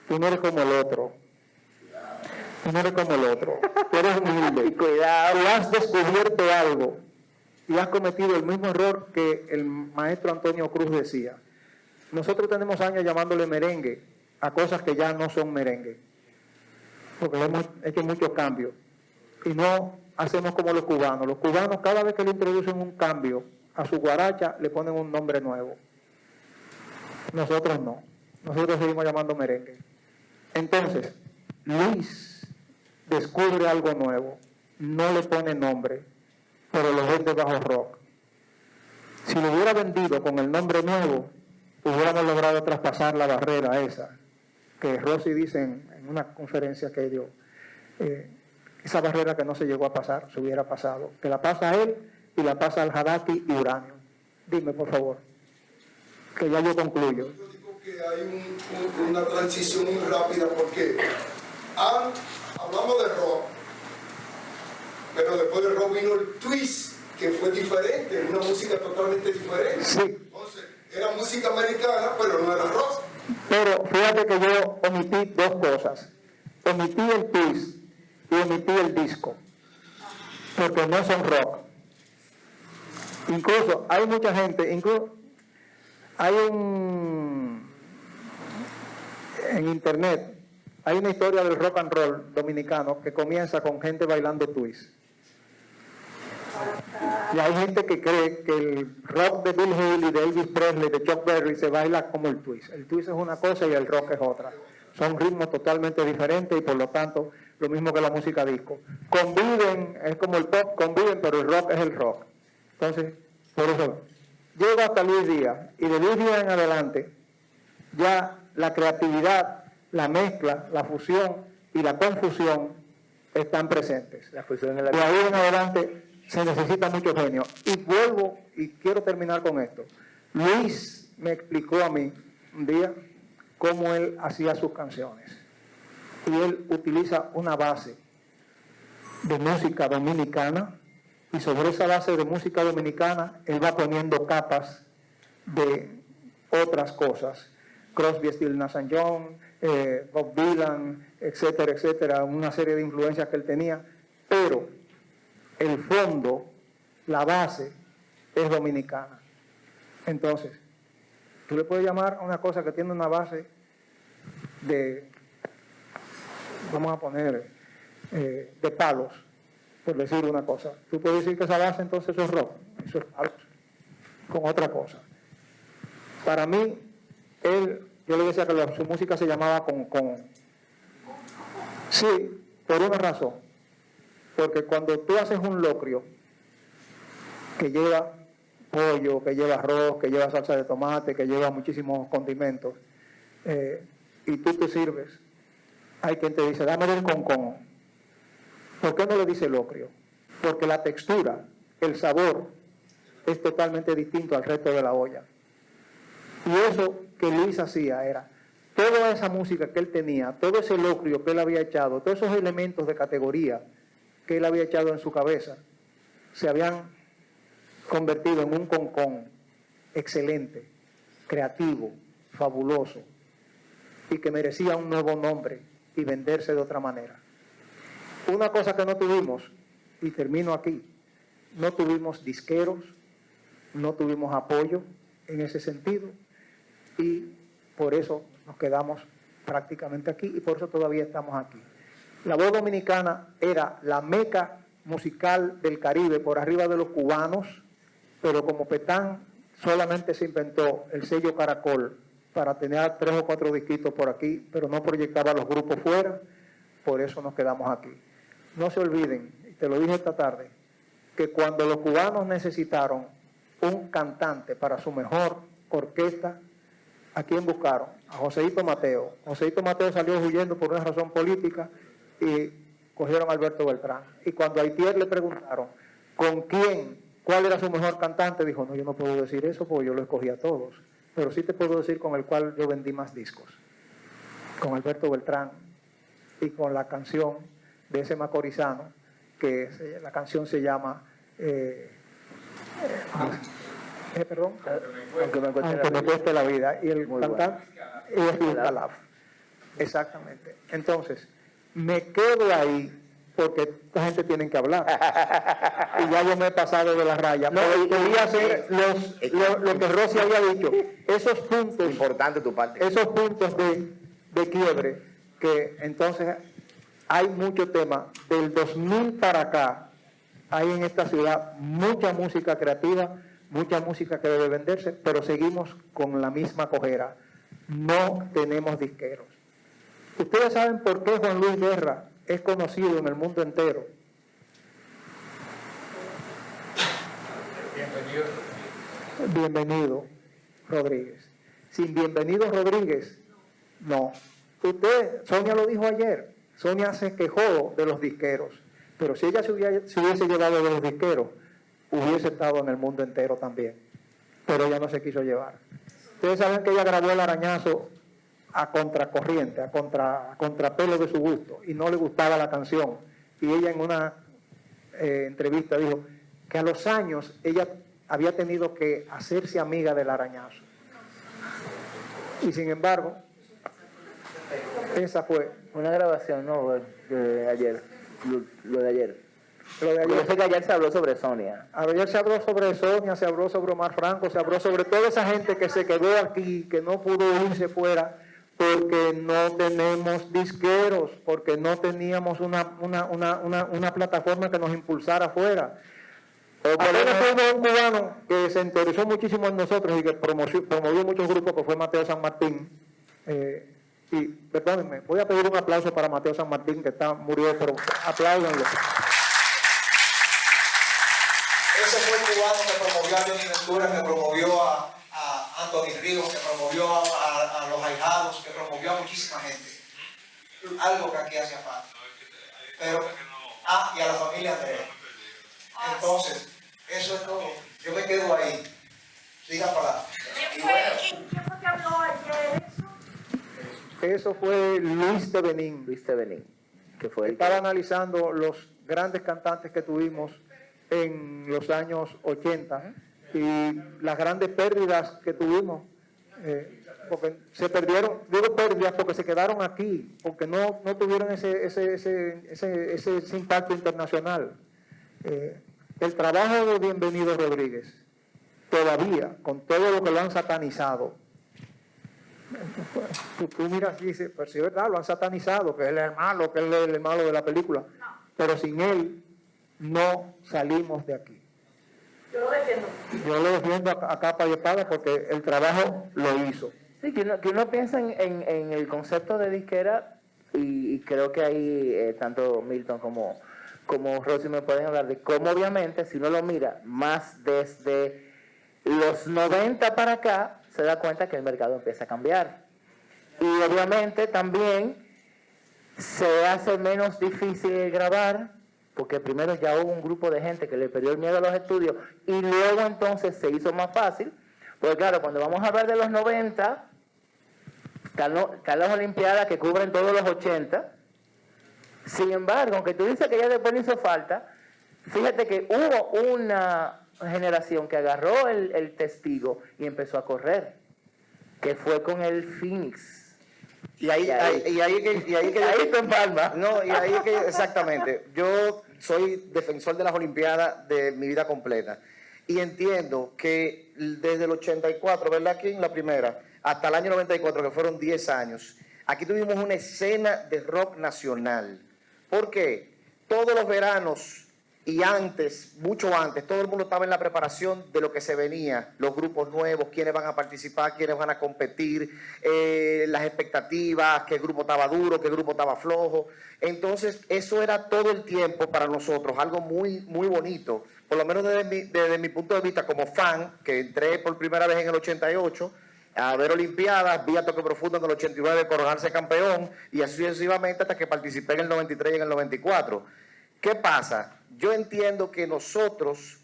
Tú no eres como el otro. Tú no eres como el otro. Tú eres humilde. Cuidado. Tú has descubierto algo. Y has cometido el mismo error que el maestro Antonio Cruz decía. Nosotros tenemos años llamándole merengue a cosas que ya no son merengue, porque le hemos hecho muchos cambios. Y no hacemos como los cubanos. Los cubanos, cada vez que le introducen un cambio a su guaracha, le ponen un nombre nuevo. Nosotros no. Nosotros seguimos llamando merengue. Entonces, Luis descubre algo nuevo, no le pone nombre, pero lo vende bajo rock. Si lo hubiera vendido con el nombre nuevo, hubiéramos logrado traspasar la barrera esa, que Rossi dice en una conferencia que dio, esa barrera que no se llegó a pasar, se hubiera pasado, que la pasa a él y la pasa al Hadaki y Uranio. Dime, por favor, que ya yo concluyo. Yo digo que hay una transición muy rápida porque hablamos de rock, pero después del rock vino el twist, que fue diferente, una música totalmente diferente. Sí. Entonces, era música americana, pero no era rock. Pero fíjate que yo omití dos cosas. Omití el twist y omití el disco, porque no son rock. Incluso hay mucha gente, hay en internet, hay una historia del rock and roll dominicano que comienza con gente bailando twist. Y hay gente que cree que el rock de Bill Haley, de Elvis Presley, de Chuck Berry se baila como el twist. El twist es una cosa y el rock es otra. Son ritmos totalmente diferentes y por lo tanto lo mismo que la música disco. Conviven, es como el pop, conviven, pero el rock es el rock. Entonces, por eso, llego hasta Luis Díaz y de Luis Díaz en adelante ya la creatividad, la mezcla, la fusión y la confusión están presentes. La fusión en De ahí en adelante se necesita mucho genio. Y vuelvo, y quiero terminar con esto. Luis me explicó a mí un día cómo él hacía sus canciones. Y él utiliza una base de música dominicana, y sobre esa base de música dominicana, él va poniendo capas de otras cosas. Crosby, Stills, Nash & Young, Bob Dylan, etcétera, etcétera, una serie de influencias que él tenía, pero el fondo, la base, es dominicana. Entonces, tú le puedes llamar a una cosa que tiene una base de, vamos a poner, de palos, por decir una cosa. Tú puedes decir que esa base entonces eso es rock, eso es palos, con otra cosa. Para mí, yo le decía que su música se llamaba con. Sí, por una razón. Porque cuando tú haces un locrio que lleva pollo, que lleva arroz, que lleva salsa de tomate, que lleva muchísimos condimentos, y tú te sirves, hay quien te dice, dame del concón. ¿Por qué no le dice locrio? Porque la textura, el sabor, es totalmente distinto al resto de la olla. Y eso que Luis hacía era, toda esa música que él tenía, todo ese locrio que él había echado, todos esos elementos de categoría que él había echado en su cabeza, se habían convertido en un concón excelente, creativo, fabuloso, y que merecía un nuevo nombre y venderse de otra manera. Una cosa que no tuvimos, y termino aquí, no tuvimos disqueros, no tuvimos apoyo en ese sentido, y por eso nos quedamos prácticamente aquí y por eso todavía estamos aquí. La voz dominicana era la meca musical del Caribe por arriba de los cubanos, pero como Petán solamente se inventó el sello Caracol para tener 3 o 4 disquitos por aquí, pero no proyectaba los grupos fuera, por eso nos quedamos aquí. No se olviden, y te lo dije esta tarde, que cuando los cubanos necesitaron un cantante para su mejor orquesta, ¿a quién buscaron? A Joseito Mateo. Joseito Mateo salió huyendo por una razón política y cogieron a Alberto Beltrán. Y cuando a Haitier le preguntaron con quién, cuál era su mejor cantante, dijo, no, yo no puedo decir eso porque yo lo escogí a todos, pero sí te puedo decir con el cual yo vendí más discos, con Alberto Beltrán, y con la canción de ese macorizano, que la canción se llama perdón, aunque me cueste la vida, y el cantante es Luis Calaf. Exactamente. Entonces, me quedo ahí porque esta gente tiene que hablar. Y ya yo me he pasado de la raya. No, quería hacer lo que Rosy había dicho. Esos puntos. Importante tu parte. Esos puntos de quiebre, que entonces hay mucho tema. Del 2000 para acá, hay en esta ciudad mucha música creativa, mucha música que debe venderse, pero seguimos con la misma cojera. No tenemos disqueros. Ustedes saben por qué Juan Luis Guerra es conocido en el mundo entero. Bienvenido Rodríguez. Sin Bienvenido Rodríguez, no. Sonia lo dijo ayer, Sonia se quejó de los disqueros, pero si ella se hubiese llevado de los disqueros, hubiese estado en el mundo entero también, pero ella no se quiso llevar. Ustedes saben que ella grabó El Arañazo a contracorriente, a contrapelo de su gusto, y no le gustaba la canción, y ella en una entrevista dijo que a los años ella había tenido que hacerse amiga del Arañazo, y sin embargo esa fue una grabación, ¿no? De ayer, lo de ayer. Lo de ayer. Yo sé que ayer se habló sobre Sonia. Ayer se habló sobre Sonia, se habló sobre Omar Franco, se habló sobre toda esa gente que se quedó aquí, que no pudo irse fuera, porque no tenemos disqueros, porque no teníamos una plataforma que nos impulsara afuera. Apenas tuvimos un cubano que se interesó muchísimo en nosotros y que promovió muchos grupos, que fue Mateo San Martín. Y perdónenme, voy a pedir un aplauso para Mateo San Martín, que murió, pero apláudanlo. Ese fue el cubano que promovió a Johnny Ventura, que promovió a Anthony Ríos, que promovió a los ahijados, que promovió a muchísima gente. Algo que aquí hacía falta. Pero, y a la familia Andrea. Entonces, eso es todo. Yo me quedo ahí. Siga para ¿Quién fue que habló ayer eso? Eso fue Luis de Benín. Luis de Benín, que fue Estaba analizando los grandes cantantes que tuvimos en los años 80 y las grandes pérdidas que tuvimos, porque se perdieron, digo pérdidas porque se quedaron aquí, porque no tuvieron ese impacto internacional. El trabajo de Bienvenido Rodríguez, todavía, con todo lo que lo han satanizado, tú miras y dices, pero sí es verdad, lo han satanizado, que él es el malo, que él es el malo de la película, pero sin él no salimos de aquí. Yo lo defiendo. Yo lo defiendo a capa y espada porque el trabajo lo hizo. Sí, que uno piensa en el concepto de disquera y creo que ahí tanto Milton como Rosy me pueden hablar de cómo obviamente si uno lo mira más desde los 90 para acá se da cuenta que el mercado empieza a cambiar y obviamente también se hace menos difícil grabar porque primero ya hubo un grupo de gente que le perdió el miedo a los estudios y luego entonces se hizo más fácil, porque claro, cuando vamos a hablar de los 90 están las Olimpiadas que cubren todos los 80. Sin embargo, aunque tú dices que ya después no hizo falta, fíjate que hubo una generación que agarró el testigo y empezó a correr, que fue con el Phoenix. Y ahí te empalma. No, y ahí que exactamente. Yo soy defensor de las Olimpiadas de mi vida completa. Y entiendo que desde el 84, ¿verdad? Aquí en la primera, hasta el año 94, que fueron 10 años, aquí tuvimos una escena de rock nacional. ¿Por qué? Todos los veranos y antes, mucho antes, todo el mundo estaba en la preparación de lo que se venía, los grupos nuevos, quiénes van a participar, quiénes van a competir, las expectativas, qué grupo estaba duro, qué grupo estaba flojo. Entonces, eso era todo el tiempo para nosotros, algo muy, muy bonito. Por lo menos desde mi punto de vista como fan, que entré por primera vez en el 88, a ver Olimpiadas, vi a Toque Profundo en el 89 coronarse campeón y así sucesivamente hasta que participé en el 93 y en el 94. ¿Qué pasa? Yo entiendo que nosotros,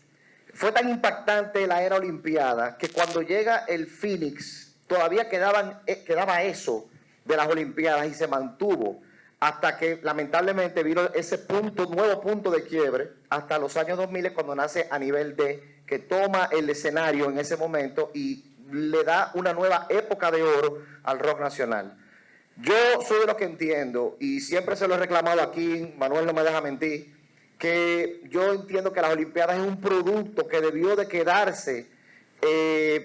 fue tan impactante la era Olimpiada que cuando llega el Phoenix todavía quedaba eso de las Olimpiadas y se mantuvo hasta que lamentablemente vino ese nuevo punto de quiebre hasta los años 2000 cuando nace A Nivel D, que toma el escenario en ese momento y le da una nueva época de oro al rock nacional. Yo soy de los que entiendo, y siempre se lo he reclamado aquí, Manuel no me deja mentir, que yo entiendo que las Olimpiadas es un producto que debió de quedarse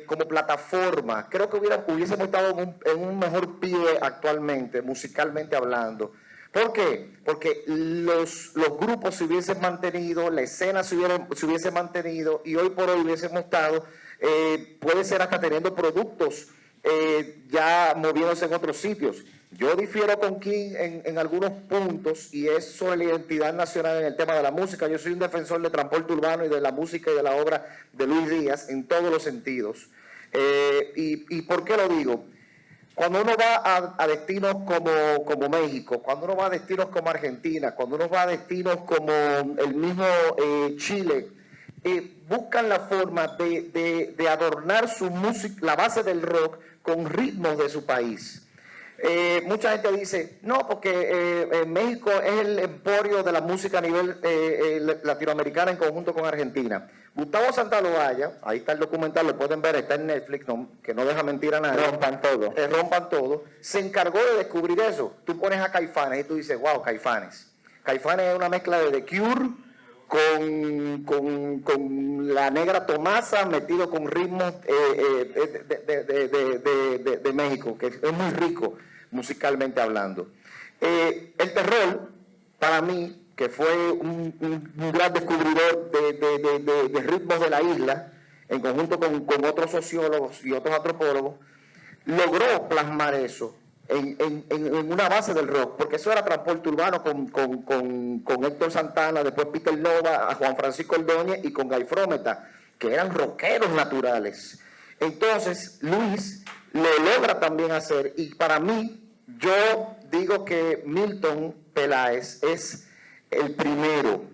como plataforma. Creo que hubiésemos estado en un mejor pie actualmente, musicalmente hablando. ¿Por qué? Porque los grupos se hubiesen mantenido, la escena se hubiese mantenido y hoy por hoy hubiésemos estado, puede ser hasta teniendo productos ya moviéndose en otros sitios. Yo difiero con King en algunos puntos y es sobre la identidad nacional en el tema de la música. Yo soy un defensor de transporte urbano y de la música y de la obra de Luis Díaz en todos los sentidos. ¿Y por qué lo digo? Cuando uno va a destinos como México, cuando uno va a destinos como Argentina, cuando uno va a destinos como el mismo Chile, buscan la forma de adornar su música, la base del rock, con ritmos de su país. Mucha gente dice, no, porque México es el emporio de la música a nivel latinoamericana en conjunto con Argentina. Gustavo Santaolalla, ahí está el documental, lo pueden ver, está en Netflix, que no deja mentir a nadie. Rompan todo. Rompan todo. Se encargó de descubrir eso. Tú pones a Caifanes y tú dices, wow, Caifanes. Caifanes es una mezcla de The Cure con la Negra Tomasa metido con ritmos de México, que es muy rico musicalmente hablando. El terror, para mí, que fue un gran descubridor de ritmos de la isla, en conjunto con otros sociólogos y otros antropólogos, logró plasmar eso en una base del rock, porque eso era transporte urbano con Héctor Santana, después Peter Nova, a Juan Francisco Ordóñez y con Guy Frometa, que eran rockeros naturales. Entonces, Luis lo logra también hacer, y para mí, yo digo que Milton Peláez es el primero.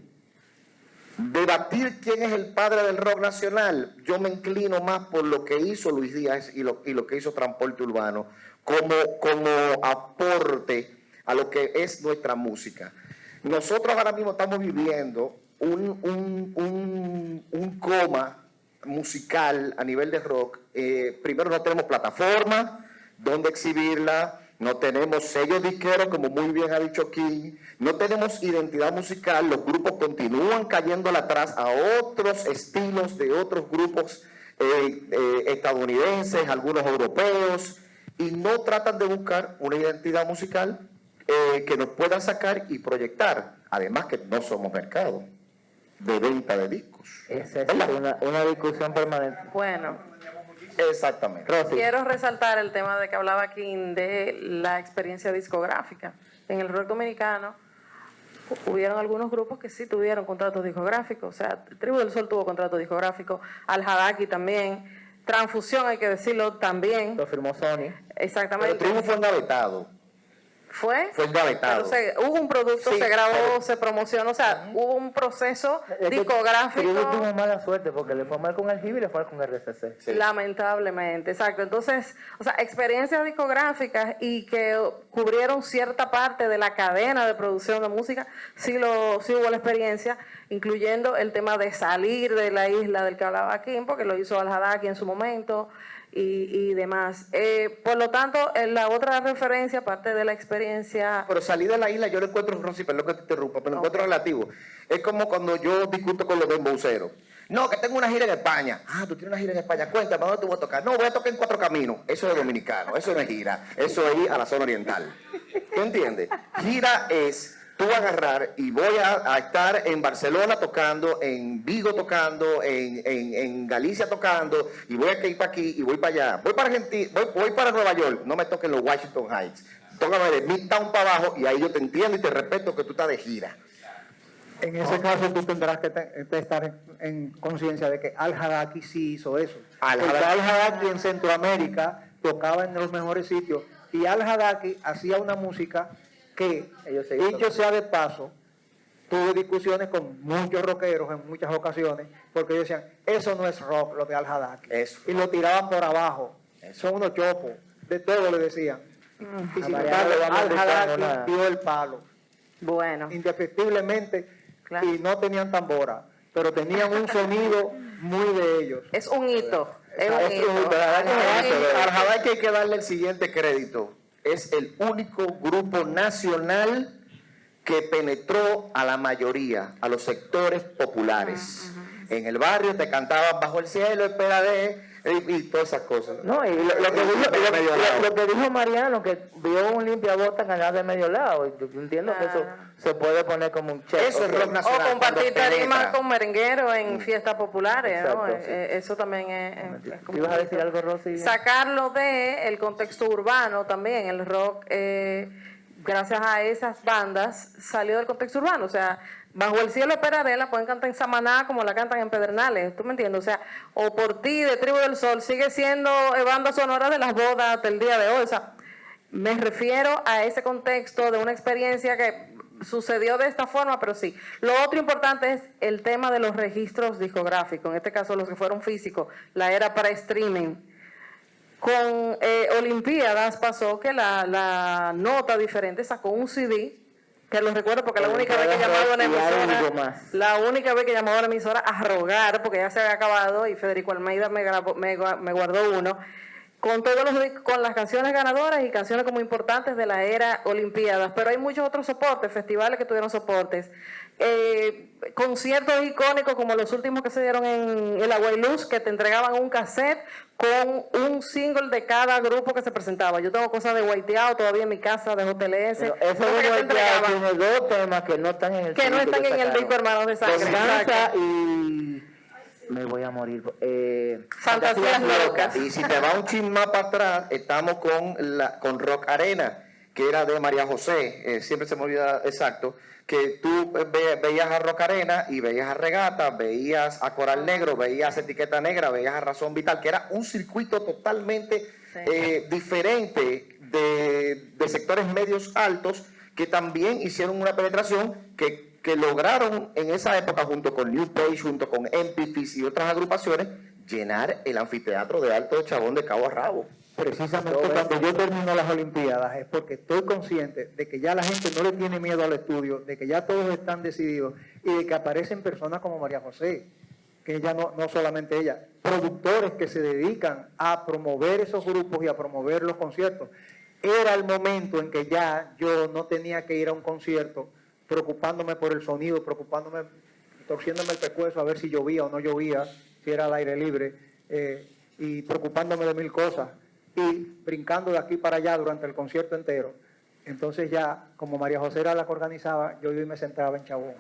Debatir quién es el padre del rock nacional, yo me inclino más por lo que hizo Luis Díaz y lo que hizo Transporte Urbano como aporte a lo que es nuestra música. Nosotros ahora mismo estamos viviendo un coma musical a nivel de rock. Primero, no tenemos plataforma donde exhibirla, no tenemos sellos disqueros, como muy bien ha dicho King, no tenemos identidad musical, los grupos continúan cayéndole atrás a otros estilos de otros grupos estadounidenses, algunos europeos, y no tratan de buscar una identidad musical que nos pueda sacar y proyectar. Además que no somos mercado de venta de discos. Esa es una discusión permanente. Bueno. Exactamente. Quiero resaltar el tema de que hablaba King de la experiencia discográfica. En el rock dominicano hubieron algunos grupos que sí tuvieron contratos discográficos. O sea, Tribu del Sol tuvo contrato discográfico, Al-Hadaki también, Transfusión, hay que decirlo, también. Lo firmó Sony. Exactamente. Pero Tribu fue engavetado. Fue engavetado. Hubo un producto, Sí, se grabó, pero se promocionó, o sea, hubo un proceso discográfico. Tribu tuvo mala suerte porque le fue mal con el GIB y le fue mal con el RCC. Sí. Lamentablemente, exacto. Entonces, o sea, experiencias discográficas y que cubrieron cierta parte de la cadena de producción de música, sí hubo la experiencia, incluyendo el tema de salir de la isla del que hablaba Kim, porque lo hizo Al-Hadaki en su momento y demás. Por lo tanto, la otra referencia, aparte de la experiencia... Pero salir de la isla yo lo encuentro, Rosy, perdón que te interrumpa, pero lo encuentro relativo. Es como cuando yo discuto con los dembowceros. No, que tengo una gira en España. Ah, tú tienes una gira en España. Cuéntame, ¿dónde tú vas a tocar? No, voy a tocar en 4 Caminos. Eso es dominicano, eso no es gira. Eso es ir a la zona oriental. ¿Tú entiendes? Gira es... Tú vas a agarrar y voy a estar en Barcelona tocando, en Vigo tocando, en Galicia tocando, y voy a ir para aquí y voy para allá. Voy para Argentina, voy para Nueva York, no me toquen los Washington Heights. Tócame de Midtown para abajo y ahí yo te entiendo y te respeto que tú estás de gira. En ese caso tú tendrás que estar en conciencia de que Al-Hadaki sí hizo eso. Al-Hadaki en Centroamérica tocaba en los mejores sitios y Al-Hadaki hacía una música que, dicho sea de paso, tuve discusiones con muchos rockeros en muchas ocasiones, porque ellos decían, eso no es rock, lo de Al-Hadaki. Y lo tiraban por abajo. Son unos chopos, de todo le decían. Y sin embargo, Al-Hadaki dio el palo. Bueno. Indefectiblemente, Claro. y no tenían tambora, pero tenían un sonido muy de ellos. Es un hito. Es un Al-Hadaki hito. hay que darle el siguiente crédito. Es el único grupo nacional que penetró a la mayoría, a los sectores populares. En el barrio te cantaban Bajo el cielo, espera de... y todas esas cosas. No, y lo que dijo Mariano, que vio un limpiabota ganar de medio lado, y yo entiendo que eso se puede poner como un check. Eso es rock nacional. O compartir cuando tarimas penetra. con merengueros en fiestas populares, ¿no? Exacto, sí. Eso también es como... ¿Ibas a decir algo, Rosy? Sacarlo de el contexto urbano también, el rock, gracias a esas bandas, salió del contexto urbano, o sea... Bajo el cielo esperaré, la pueden cantar en Samaná como la cantan en Pedernales, ¿tú me entiendes? O sea, o Por ti, de Tribu del Sol, sigue siendo banda sonora de las bodas del día de hoy. O sea, me refiero a ese contexto de una experiencia que sucedió de esta forma, pero sí. Lo otro importante es el tema de los registros discográficos, en este caso los que fueron físicos, la era para streaming. Con Olimpiadas pasó que la nota diferente sacó un CD, que lo recuerdo porque la única vez que llamaba a una emisora, a rogar, porque ya se había acabado y Federico Almeida me guardó uno, con las canciones ganadoras y canciones como importantes de la era Olimpiadas, pero hay muchos otros soportes, festivales que tuvieron soportes, conciertos icónicos como los últimos que se dieron en el Agua y Luz, que te entregaban un cassette con un single de cada grupo que se presentaba. Yo tengo cosas de Guaiteado todavía en mi casa, de JLS. Pero eso de Guaiteado tiene dos temas que no están en el que no están en el disco Hermanos de Sangre. Venganza y... Me voy a morir. Fantasías locas. Y si te vas un chin más para atrás, estamos con Rock Arena, que era de María José, siempre se me olvida exacto, que tú veías a Rock Arena y veías a Regata, veías a Coral Negro, veías a Etiqueta Negra, veías a Razón Vital, que era un circuito totalmente diferente de sectores medios altos que también hicieron una penetración que lograron en esa época, junto con New Page, junto con MPFs y otras agrupaciones, llenar el anfiteatro de Alto de Chabón de cabo a rabo. Precisamente cuando yo termino las Olimpiadas es porque estoy consciente de que ya la gente no le tiene miedo al estudio, de que ya todos están decididos y de que aparecen personas como María José, que ella no solamente ella, productores que se dedican a promover esos grupos y a promover los conciertos. Era el momento en que ya yo no tenía que ir a un concierto preocupándome por el sonido, preocupándome, torciéndome el pescuezo a ver si llovía o no llovía, si era al aire libre, y preocupándome de mil cosas, y brincando de aquí para allá durante el concierto entero. Entonces ya, como María José era la que organizaba, yo iba y me sentaba en Chabón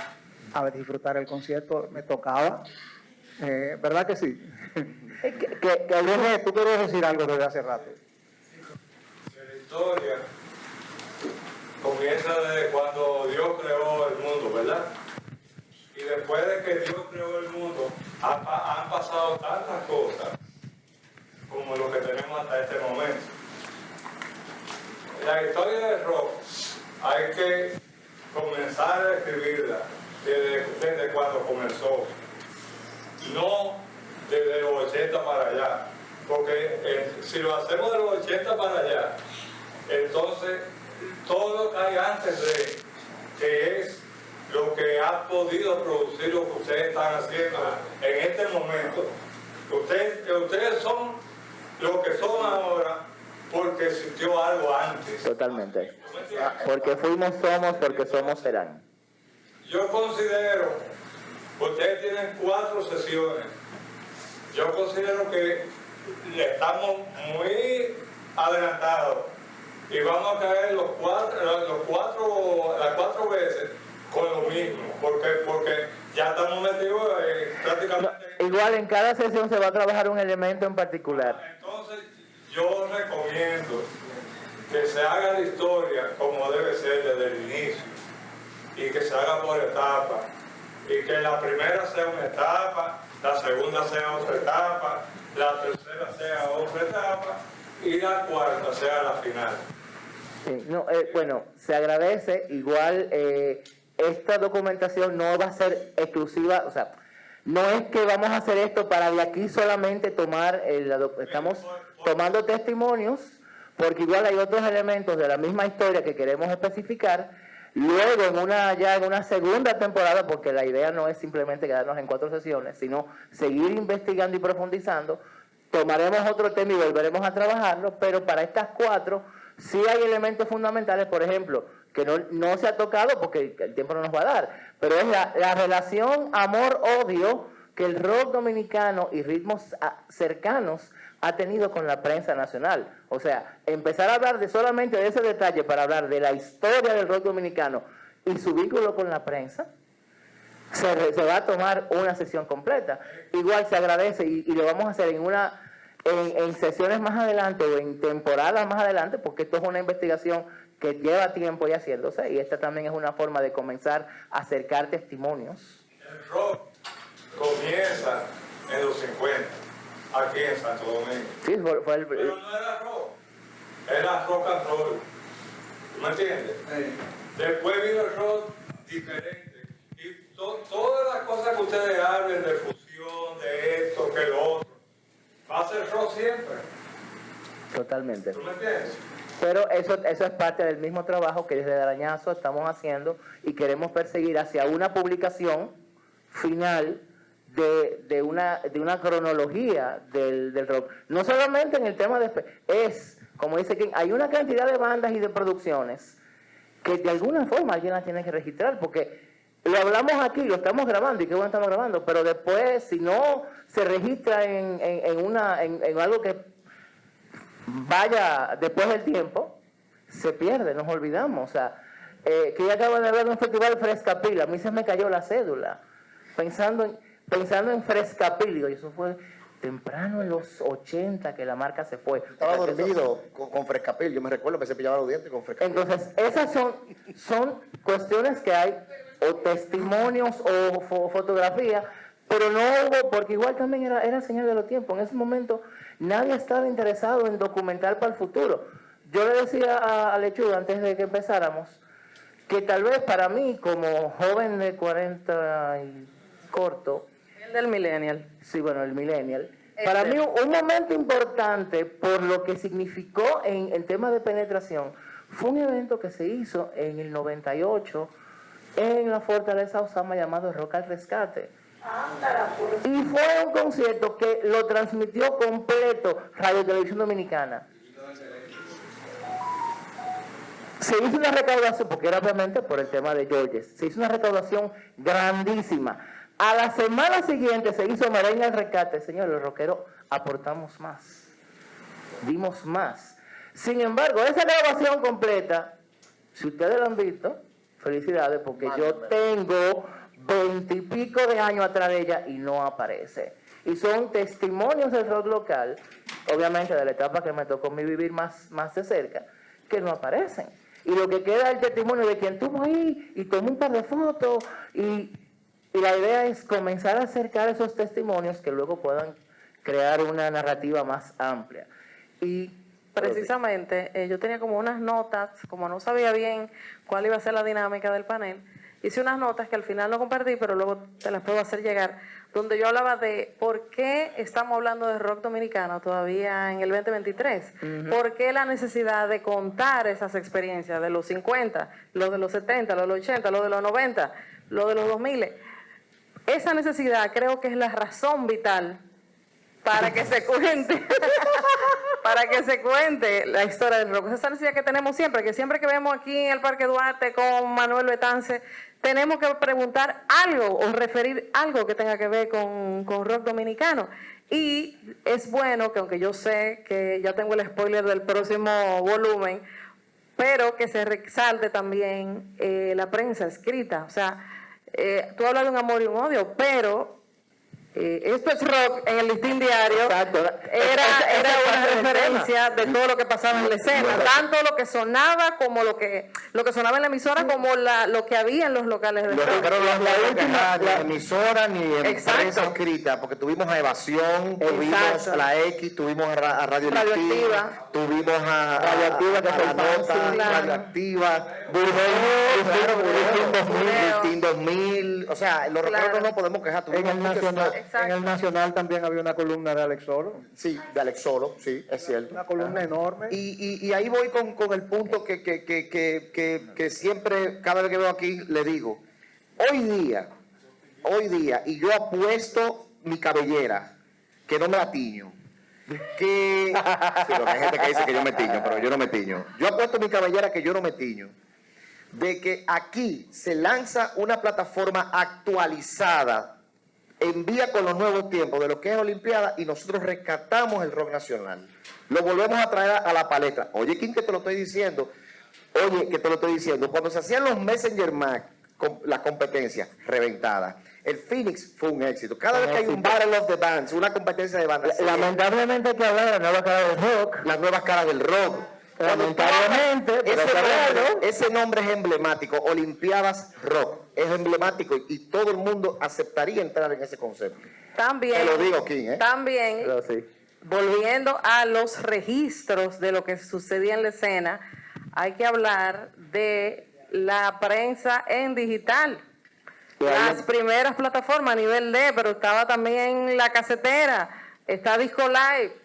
a disfrutar el concierto, me tocaba, ¿verdad que sí? Tú quieres decir algo desde hace rato. La historia comienza desde cuando Dios creó el mundo, ¿verdad? Y después de que Dios creó el mundo, han pasado tantas cosas como lo que tenemos hasta este momento. La historia del rock hay que comenzar a escribirla desde cuando comenzó, no desde los 80 para allá, porque si lo hacemos de los 80 para allá, entonces todo lo que hay antes de, que es lo que ha podido producir lo que ustedes están haciendo en este momento. Ustedes son lo que son ahora porque existió algo antes. Totalmente. Porque fuimos, somos, porque somos, serán. Yo considero, ustedes tienen 4 sesiones, yo considero que estamos muy adelantados y vamos a caer las 4 veces con lo mismo, porque ya estamos metidos prácticamente... No, igual en cada sesión se va a trabajar un elemento en particular. Entonces yo recomiendo que se haga la historia como debe ser desde el inicio y que se haga por etapas y que la primera sea una etapa, la segunda sea otra etapa, la tercera sea otra etapa y la cuarta sea la final. Sí, no, bueno, se agradece. Igual esta documentación no va a ser exclusiva, o sea, no es que vamos a hacer esto para de aquí solamente tomar, estamos tomando testimonios, porque igual hay otros elementos de la misma historia que queremos especificar. Luego en una segunda temporada, porque la idea no es simplemente quedarnos en 4 sesiones, sino seguir investigando y profundizando, tomaremos otro tema y volveremos a trabajarlo, pero para estas 4 sí hay elementos fundamentales, por ejemplo, que no se ha tocado porque el tiempo no nos va a dar, pero es la relación amor-odio que el rock dominicano y ritmos cercanos ha tenido con la prensa nacional. O sea, empezar a hablar solamente de ese detalle para hablar de la historia del rock dominicano y su vínculo con la prensa, se va a tomar una sesión completa. Igual se agradece y lo vamos a hacer en sesiones más adelante o en temporadas más adelante, porque esto es una investigación que lleva tiempo y haciéndose, y esta también es una forma de comenzar a acercar testimonios. El rock comienza en los 50, aquí en Santo Domingo. Sí, pero no era rock, era rock and roll. ¿Tú me entiendes? Sí. Después vino el rock diferente. Y todas las cosas que ustedes hablen de fusión, de esto, que lo otro, va a ser rock siempre. Totalmente. ¿Tú me entiendes? Pero eso es parte del mismo trabajo que desde Arañazo estamos haciendo y queremos perseguir hacia una publicación final de una cronología del rock. No solamente en el tema como dice King, hay una cantidad de bandas y de producciones que de alguna forma alguien las tiene que registrar, porque lo hablamos aquí, lo estamos grabando, y qué bueno estamos grabando, pero después, si no se registra en algo que vaya después del tiempo, se pierde, nos olvidamos. O sea, que ya acabo de hablar de un festival Frescapil, a mí se me cayó la cédula, pensando en Frescapil, y eso fue temprano en los 80 que la marca se fue. Estaba dormido con Frescapil, yo me recuerdo que se pillaba los dientes con Frescapil. Entonces, esas son cuestiones que hay, o testimonios o fotografías, pero no hubo, porque igual también era señal de los tiempos. En ese momento nadie estaba interesado en documentar para el futuro. Yo le decía a Lechuga antes de que empezáramos que tal vez para mí, como joven de 40 y corto, El del millennial. sí, bueno, el millennial, para mí un momento importante por lo que significó en tema de penetración fue un evento que se hizo en el 98 en la Fortaleza Osama llamado Rock al Rescate. Y fue un concierto que lo transmitió completo Radio Televisión Dominicana. Se hizo una recaudación, porque era obviamente por el tema de Georges, se hizo una recaudación grandísima. A la semana siguiente se hizo Merengue al Rescate. Señor, los rockeros aportamos más, dimos más. Sin embargo, esa grabación completa, si ustedes la han visto, felicidades, porque yo tengo 20 y pico de años atrás de ella y no aparece. Y son testimonios del rock local, obviamente de la etapa que me tocó a mí vivir más de cerca, que no aparecen. Y lo que queda es el testimonio de quien estuvo ahí y tomó un par de fotos. Y la idea es comenzar a acercar esos testimonios que luego puedan crear una narrativa más amplia. Y precisamente, yo tenía como unas notas, como no sabía bien cuál iba a ser la dinámica del panel, hice unas notas que al final no compartí, pero luego te las puedo hacer llegar, donde yo hablaba de por qué estamos hablando de rock dominicano todavía en el 2023. ¿Por qué la necesidad de contar esas experiencias de los 50, los de los 70, los de los 80, los de los 90, los de los 2000? Esa necesidad creo que es la razón vital para que se cuente la historia del rock. Esa necesidad que tenemos siempre, que siempre que vemos aquí en el Parque Duarte con Manuel Betance, tenemos que preguntar algo o referir algo que tenga que ver con rock dominicano. Y es bueno que, aunque yo sé que ya tengo el spoiler del próximo volumen, pero que se resalte también la prensa escrita. O sea, tú hablas de un amor y un odio, pero esto es rock en el Listín Diario. Exacto. Era una referencia de todo lo que pasaba en la escena, tanto lo que sonaba como lo que sonaba en la emisora, como lo que había en los locales de rock. Pero la emisora ni en prensa escrita, porque tuvimos a Evasión, tuvimos a la X, tuvimos a Radio Radioactiva, tuvimos a Radioactiva, que fue Nota, Radioactiva, Listín 2000, o sea, los rockeros no podemos quejar. En el Nacional también había una columna de Alex Solo. Sí, de Alex Solo, sí, es cierto. Una columna enorme. Y ahí voy con el punto que siempre, cada vez que veo aquí, le digo. Hoy día, y yo apuesto mi cabellera, que no me la tiño. Sí, porque hay gente que dice que yo me tiño, pero yo no me tiño. Yo apuesto mi cabellera que yo no me tiño. De que aquí se lanza una plataforma actualizada en vía con los nuevos tiempos de lo que es Olimpiada, y nosotros rescatamos el rock nacional. Lo volvemos a traer a la palestra. Oye, ¿quién que te lo estoy diciendo? Cuando se hacían los Messenger Mac, la competencia reventada, el Phoenix fue un éxito. Cada vez que hay un Battle of the Bands, una competencia de bandas, lamentablemente hay que hablar de la nueva cara del rock. Las nuevas caras del rock. Lamentablemente, ese nombre es emblemático, Olimpiadas Rock, es emblemático, y todo el mundo aceptaría entrar en ese concepto. También, te lo digo, King, también sí. Volviendo a los registros de lo que sucedía en la escena, hay que hablar de la prensa en digital. Las primeras plataformas a nivel de, pero estaba también La Casetera, está Disco Live.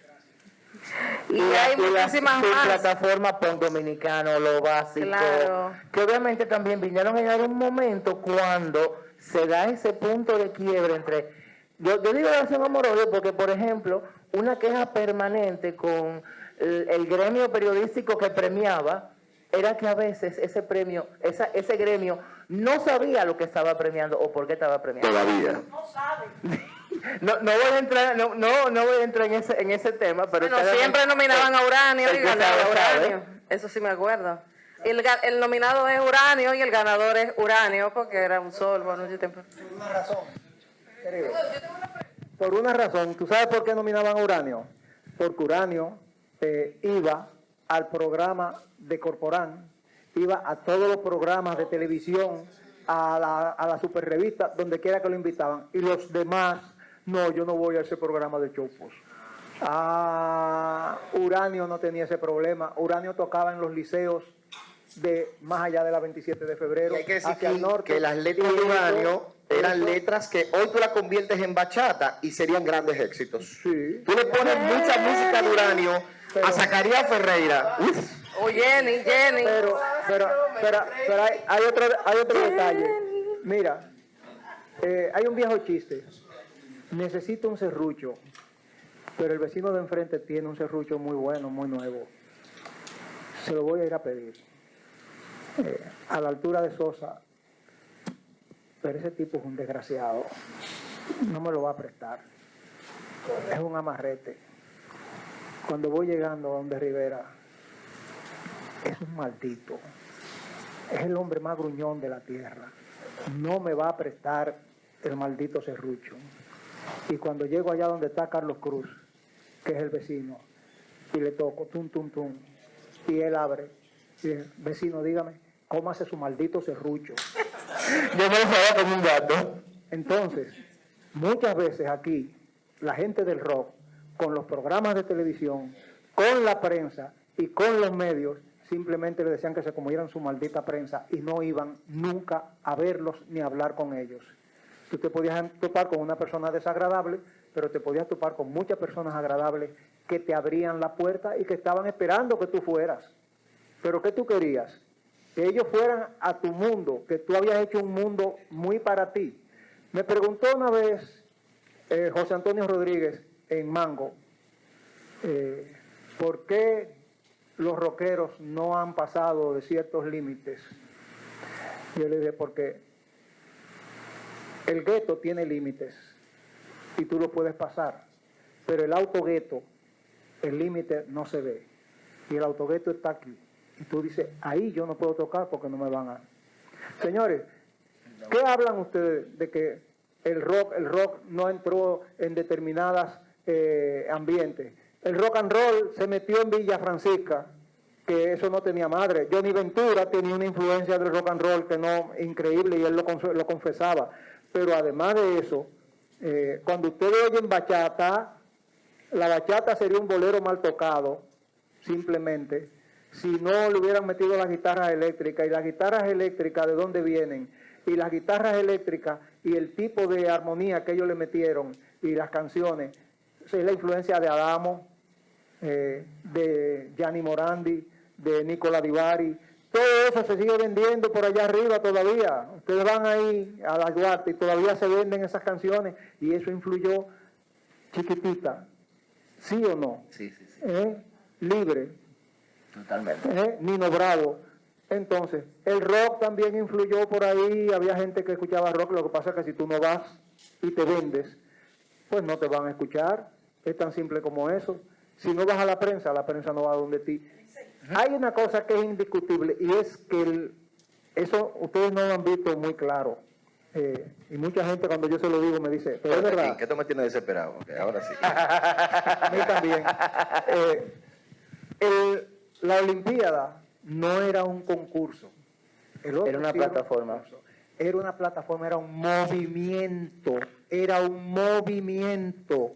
Y hay muchísimas más plataformas Pon Dominicano, lo básico, claro, que obviamente también vinieron a llegar un momento cuando se da ese punto de quiebre entre Yo digo relación amor-odio porque, por ejemplo, una queja permanente con el gremio periodístico que premiaba era que a veces ese premio, ese gremio no sabía lo que estaba premiando o por qué estaba premiando. Todavía. No sabe. No voy a entrar, no voy a entrar en ese tema, pero Bueno, siempre nominaban a Uranio el y que ganaba sabe, sabe. Uranio. Eso sí me acuerdo. El nominado es Uranio y el ganador es Uranio porque era un sol por mucho tiempo. Por una razón, querido. Por una razón. ¿Tú sabes por qué nominaban a Uranio? Porque Uranio iba al programa de Corporán, iba a todos los programas de televisión, a la super revista, donde quiera que lo invitaban. Y los demás, no, yo no voy a ese programa de chopos. Uranio no tenía ese problema. Uranio tocaba en los liceos de más allá de la 27 de febrero. Y hay que decir hacia el norte, que las letras de Uranio eran letras que hoy tú las conviertes en bachata y serían grandes éxitos. Sí. Tú le pones mucha música de Uranio a Zacarías Ferreira. O Jenny. Pero hay otro detalle. Mira, hay un viejo chiste. Necesito un serrucho, pero el vecino de enfrente tiene un serrucho muy bueno, muy nuevo. Se lo voy a ir a pedir. A la altura de Sosa. Pero ese tipo es un desgraciado. No me lo va a prestar. Es un amarrete. Cuando voy llegando a donde Rivera, es un maldito. Es el hombre más gruñón de la tierra. No me va a prestar el maldito serrucho. Y cuando llego allá donde está Carlos Cruz, que es el vecino, y le toco, tum, tum, tum, y él abre, y dice, vecino, dígame, cómase su maldito serrucho. Yo me lo sabía como un gato. Entonces, muchas veces aquí, la gente del rock, con los programas de televisión, con la prensa y con los medios, simplemente le decían que se comieran su maldita prensa y no iban nunca a verlos ni a hablar con ellos. Tú te podías topar con una persona desagradable, pero te podías topar con muchas personas agradables que te abrían la puerta y que estaban esperando que tú fueras. ¿Pero qué tú querías? Que ellos fueran a tu mundo, que tú habías hecho un mundo muy para ti. Me preguntó una vez José Antonio Rodríguez en Mango, ¿por qué los rockeros no han pasado de ciertos límites? Yo le dije, porque el gueto tiene límites y tú lo puedes pasar, pero el autogueto, el límite no se ve y el autogueto está aquí. Y tú dices, ahí yo no puedo tocar porque no me van a... Señores, ¿qué hablan ustedes de que el rock no entró en determinadas ambientes? El rock and roll se metió en Villa Francisca, que eso no tenía madre. Johnny Ventura tenía una influencia del rock and roll que no, increíble, y él lo confesaba. Pero además de eso, cuando ustedes oyen bachata, la bachata sería un bolero mal tocado, simplemente, si no le hubieran metido las guitarras eléctricas. Y las guitarras eléctricas, ¿de dónde vienen? Y las guitarras eléctricas y el tipo de armonía que ellos le metieron y las canciones, es la influencia de Adamo, de Gianni Morandi, de Nicola Di Bari. Todo eso se sigue vendiendo por allá arriba todavía. Ustedes van ahí a la Duarte y todavía se venden esas canciones y eso influyó chiquitita. ¿Sí o no? Sí. Libre. Totalmente. Nino Bravo. Entonces, el rock también influyó por ahí, había gente que escuchaba rock, lo que pasa es que si tú no vas y te vendes, pues no te van a escuchar, es tan simple como eso. Si no vas a la prensa no va a donde ti. Hay una cosa que es indiscutible y es que eso ustedes no lo han visto muy claro. Y mucha gente cuando yo se lo digo me dice, pero es verdad. ¿Qué esto me tiene desesperado? Okay, ahora sí. A mí también. La Olimpiada no era un concurso. Era una plataforma. Era una plataforma, era un movimiento. Era un movimiento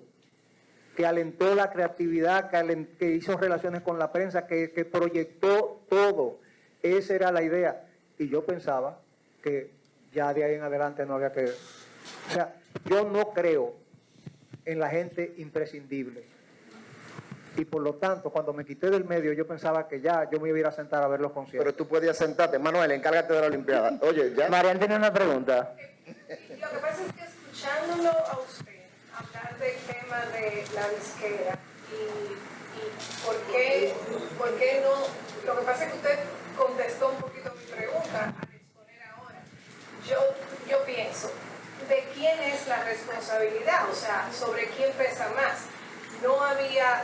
que alentó la creatividad, que hizo relaciones con la prensa, que proyectó todo. Esa era la idea. Y yo pensaba que ya de ahí en adelante no había que... O sea, yo no creo en la gente imprescindible. Y por lo tanto, cuando me quité del medio, yo pensaba que ya yo me iba a ir a sentar a ver los conciertos. Pero tú podías sentarte. Manuel, encárgate de la Olimpiada. Oye, ya. Marian tiene una pregunta. Lo que pasa es que escuchándolo a usted, hablar del tema de la disquera y por qué no. Lo que pasa es que usted contestó un poquito mi pregunta al exponer ahora. Yo pienso, ¿de quién es la responsabilidad? O sea, ¿sobre quién pesa más? ¿No había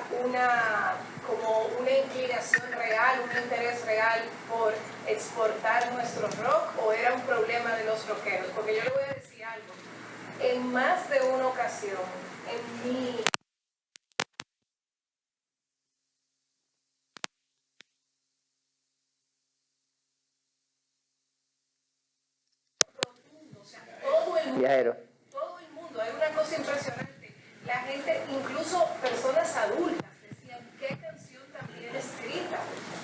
como una inclinación real, un interés real por exportar nuestro rock, o era un problema de los rockeros? Porque yo le voy a decir algo. En más de una ocasión, en mi Viajero. todo el mundo, hay una cosa impresionante. La gente, incluso personas adultas, decían, ¿qué canción tan bien escrita?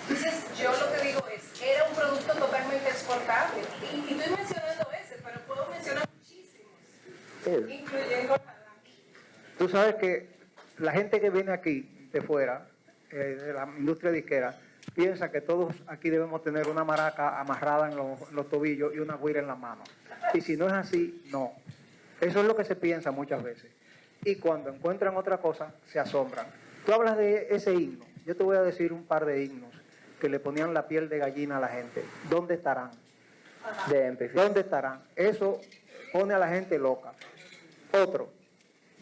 Entonces, yo lo que digo es, era un producto totalmente exportable. Y estoy mencionando ese, pero puedo mencionar muchísimos, incluyendo a Tú sabes que la gente que viene aquí de fuera, de la industria disquera, piensa que todos aquí debemos tener una maraca amarrada en los tobillos y una guira en la mano. Y si no es así, no. Eso es lo que se piensa muchas veces. Y cuando encuentran otra cosa, se asombran. Tú hablas de ese himno. Yo te voy a decir un par de himnos que le ponían la piel de gallina a la gente. ¿Dónde estarán? ¿Dónde estarán? Eso pone a la gente loca. Otro,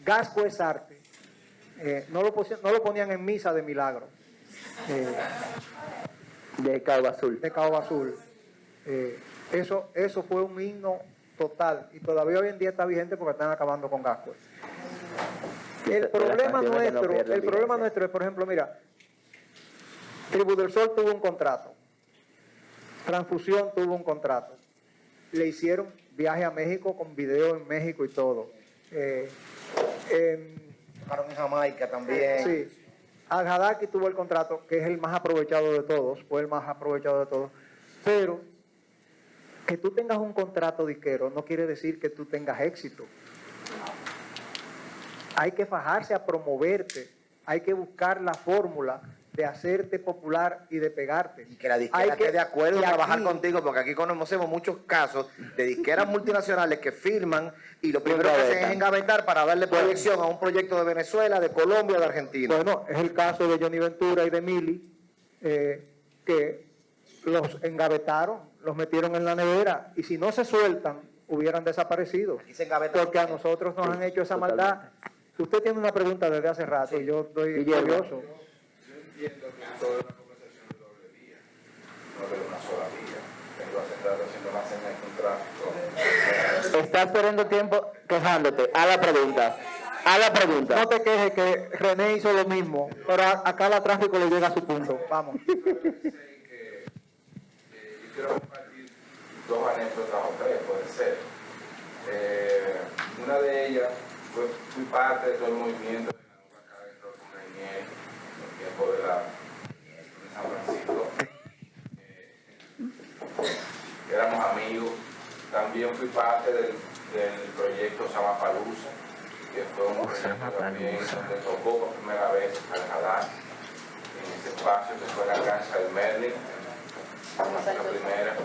Gasco es arte. No lo ponían en misa de milagro. De Cabo Azul. De Cabo Azul. Eso fue un himno total y todavía hoy en día está vigente porque están acabando con Gasco. El problema nuestro es, por ejemplo, mira, Tribu del Sol tuvo un contrato, Transfusión tuvo un contrato, le hicieron viaje a México con video en México y todo. Tocaron en Jamaica también. Sí. Al-Hadaki tuvo el contrato, que es el más aprovechado de todos, fue el más aprovechado de todos, pero que tú tengas un contrato disquero no quiere decir que tú tengas éxito. Hay que fajarse a promoverte, hay que buscar la fórmula de hacerte popular y de pegarte. Y que la disquera esté de acuerdo en trabajar contigo, porque aquí conocemos muchos casos de disqueras multinacionales que firman y lo primero que hacen es engavetar para darle proyección a un proyecto de Venezuela, de Colombia, de Argentina. Bueno, es el caso de Johnny Ventura y de Mili, que los engavetaron, los metieron en la nevera, y si no se sueltan, hubieran desaparecido. Porque a nosotros nos han hecho esa maldad. Usted tiene una pregunta desde hace rato y yo estoy curioso. Entiendo que toda la conversación de doble vía, no de una sola vía. Tengo hace rato haciendo más señas con tráfico. Estás perdiendo tiempo quejándote. A la pregunta. A la pregunta. No te quejes que René hizo lo mismo, pero acá la tráfico le llega a su punto. Vamos. Yo quiero compartir dos anécdotas o tres, puede ser. Una de ellas, fui parte de todo el movimiento de la nueva cara de Rock Reinier, en el tiempo de San Francisco. Éramos amigos. También fui parte del proyecto Samapalusa, que fue un proyecto también donde tocó por primera vez Al-Hadaki en ese espacio que fue la cancha del Merlin, la primera.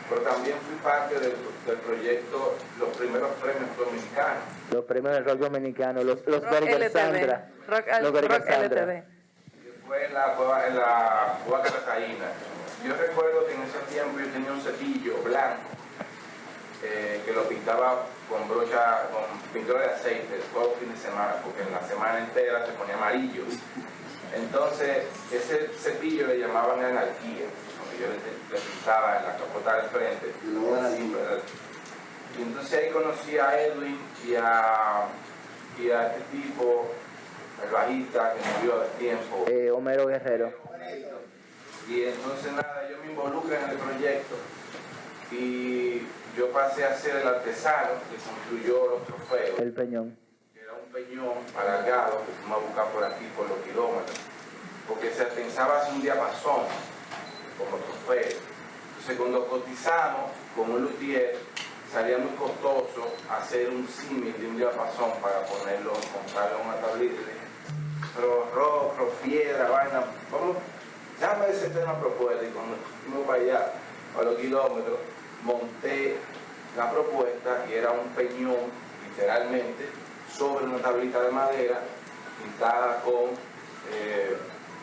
Pero también fui parte del proyecto, los primeros premios dominicanos. Los premios del rock dominicano, los LTV. Sandra. Rock LTV. Que fue en la Cuba Cartaína. Yo recuerdo que en ese tiempo yo tenía un cepillo blanco que lo pintaba con brocha, con pintura de aceite todo el fin de semana, porque en la semana entera se ponía amarillo. Entonces, ese cepillo le llamaban anarquía. Yo le pintaba en la capota del frente. Y entonces ahí conocí a Edwin y a este tipo, el bajista que murió de tiempo. Homero Guerrero. Y entonces nada, yo me involucré en el proyecto y yo pasé a ser el artesano que construyó los trofeos. El Peñón. Era un peñón alargado que fuimos a buscar por aquí, por los kilómetros, porque se pensaba hacer un diapasón como trofeo. Entonces cuando cotizamos con un luthier, salía muy costoso hacer un símil de un diapasón para ponerlo, montarlo en una tablita. Pero rock, piedra, vaina, vamos, llama ese tema propuesta. Y cuando fuimos para allá, a los kilómetros, monté la propuesta y era un peñón, literalmente, sobre una tablita de madera pintada con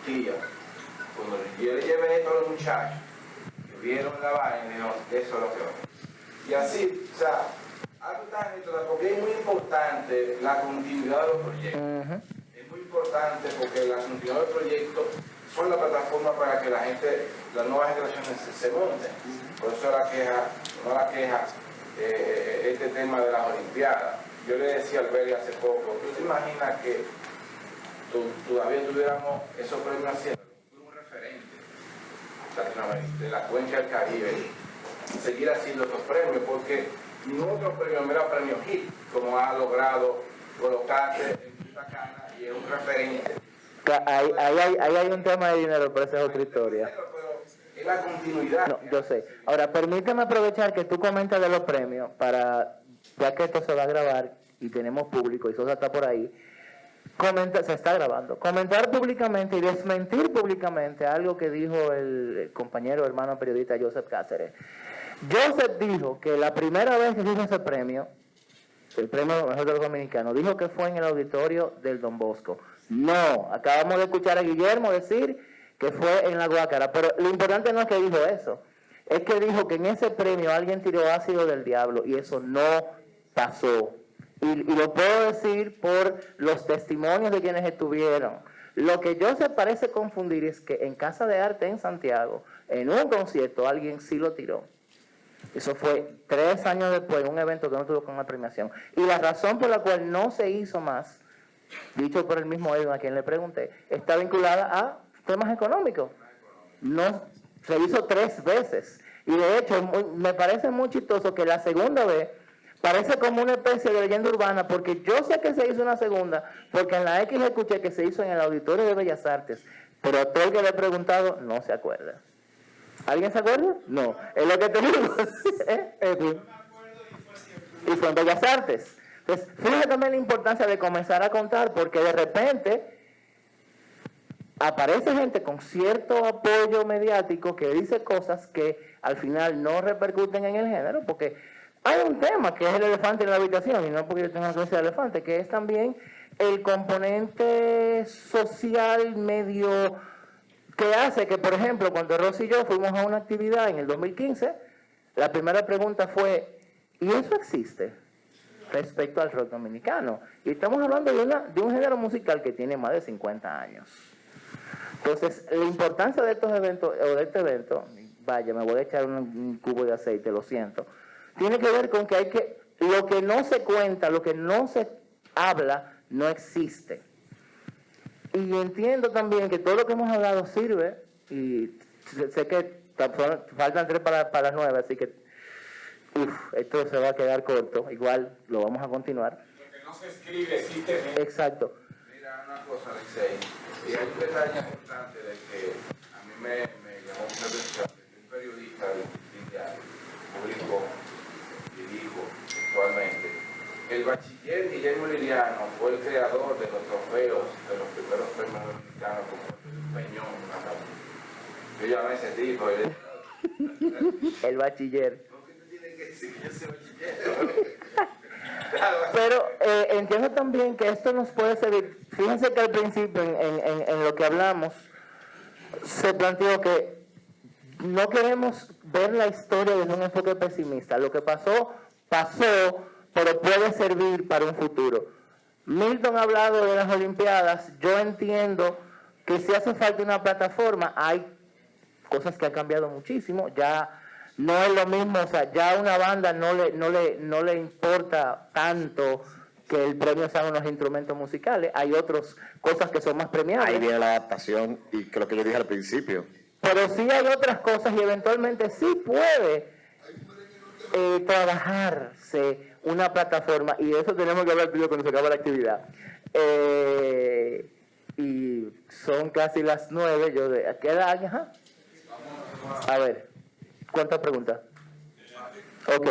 tía. Cuando yo le llevé esto a los muchachos, que vieron la vaina y dijeron, eso es lo que va. Y así, o sea, algo tan porque es muy importante la continuidad de los proyectos. Es muy importante porque la continuidad del proyecto son la plataforma para que la gente, las nuevas generaciones se monten. Por eso no la queja este tema de las Olimpiadas. Yo le decía al Alberi hace poco, ¿tú te imaginas que todavía tuviéramos esos premios haciendo? Un referente de la cuenca del Caribe, seguir haciendo estos premios, porque ningún otro premio, mira premio HIT, como ha logrado colocarse en Punta Cana y es un referente. Ahí hay un tema de dinero, pero esa es otra historia. Es la continuidad. No, yo sé. Ahora, permíteme aprovechar que tú comentas de los premios, ya que esto se va a grabar y tenemos público y Sosa está por ahí, se está grabando. Comentar públicamente y desmentir públicamente algo que dijo el compañero, hermano periodista Joseph Cáceres. Joseph dijo que la primera vez que se hizo ese premio, el premio mejor de los dominicanos, dijo que fue en el auditorio del Don Bosco. No, acabamos de escuchar a Guillermo decir que fue en la Guácara, pero lo importante no es que dijo eso, es que dijo que en ese premio alguien tiró ácido del diablo y eso no pasó. Y lo puedo decir por los testimonios de quienes estuvieron. Lo que yo se parece confundir es que en Casa de Arte en Santiago, en un concierto, alguien sí lo tiró. Eso fue 3 años después, en un evento que no tuvo con una premiación. Y la razón por la cual no se hizo más, dicho por el mismo Edwin a quien le pregunté, está vinculada a temas económicos. No, se hizo 3 veces. Y de hecho, me parece muy chistoso que la segunda vez parece como una especie de leyenda urbana, porque yo sé que se hizo una segunda, porque en la X escuché que se hizo en el Auditorio de Bellas Artes, pero a todo el que le he preguntado no se acuerda. ¿Alguien se acuerda? No. Es lo que te digo. Y fue en Bellas Artes. Entonces, fíjate también la importancia de comenzar a contar, porque de repente aparece gente con cierto apoyo mediático que dice cosas que al final no repercuten en el género, porque hay un tema que es el elefante en la habitación, y no porque yo tenga que decir elefante, que es también el componente social medio que hace que, por ejemplo, cuando Rosy y yo fuimos a una actividad en el 2015, la primera pregunta fue, ¿y eso existe respecto al rock dominicano? Y estamos hablando de un género musical que tiene más de 50 años. Entonces, la importancia de estos eventos, o de este evento, vaya, me voy a echar un cubo de aceite, lo siento, tiene que ver con que lo que no se cuenta, lo que no se habla, no existe. Y entiendo también que todo lo que hemos hablado sirve, y sé que faltan 3 para las 9, así que esto se va a quedar corto, igual lo vamos a continuar. Lo que no se escribe existe. Exacto. Mira, una cosa, Alexei, y hay un detalle importante de que a mí me llamó mucha atención, que un periodista del diario publicó y dijo textualmente: el bachiller Guillermo Liriano fue el creador de los trofeos de los primeros premios dominicanos como el Peñón. Yo llamé a ese tipo el bachiller. ¿Por qué tú tienes que decir que yo soy bachiller? Pero entiendo también que esto nos puede servir. Fíjense que al principio en lo que hablamos se planteó que no queremos ver la historia desde un enfoque pesimista. Lo que pasó, pero puede servir para un futuro. Milton ha hablado de las Olimpiadas. Yo entiendo que si hace falta una plataforma, hay cosas que han cambiado muchísimo. Ya no es lo mismo, o sea, ya a una banda no le importa tanto que el premio sean unos instrumentos musicales. Hay otras cosas que son más premiables. Ahí viene la adaptación y que lo que yo dije al principio. Pero sí hay otras cosas y eventualmente sí puede trabajarse una plataforma, y de eso tenemos que hablar primero cuando se acaba la actividad. Y son casi las 9, yo de ¿a qué edad? Ajá. A ver, ¿cuántas preguntas? Ok,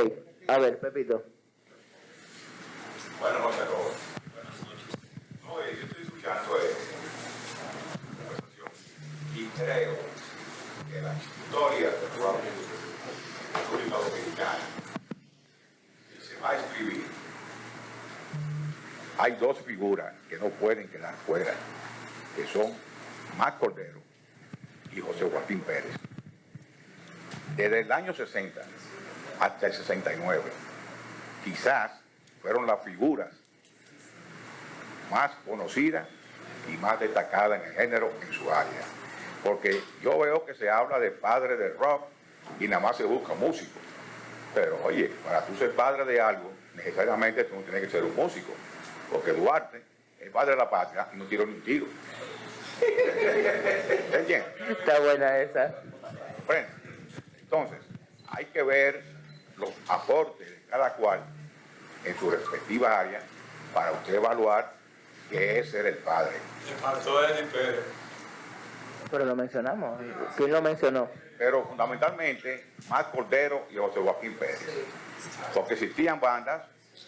a ver, Pepito. Bueno, José Robles, buenas noches. No, yo estoy escuchando la conversación y creo que la historia de la República Dominicana se va a escribir hay dos figuras que no pueden quedar fuera, que son Max Cordero y José Joaquín Pérez. Desde el año 60 hasta el 69, quizás fueron las figuras más conocidas y más destacadas en el género en su área. Porque yo veo que se habla de padre del rock y nada más se busca músico. Pero oye, para tú ser padre de algo, necesariamente tú no tienes que ser un músico. Porque Duarte es padre de la patria y no tiró ni un tiro. ¿Entiendes? Está buena esa. Bueno, entonces, hay que ver los aportes de cada cual en su respectiva área para usted evaluar qué es ser el padre. Le faltó Eddie Pérez. Pero lo mencionamos. ¿Quién lo mencionó? Pero fundamentalmente, Max Cordero y José Joaquín Pérez. Porque existían bandas,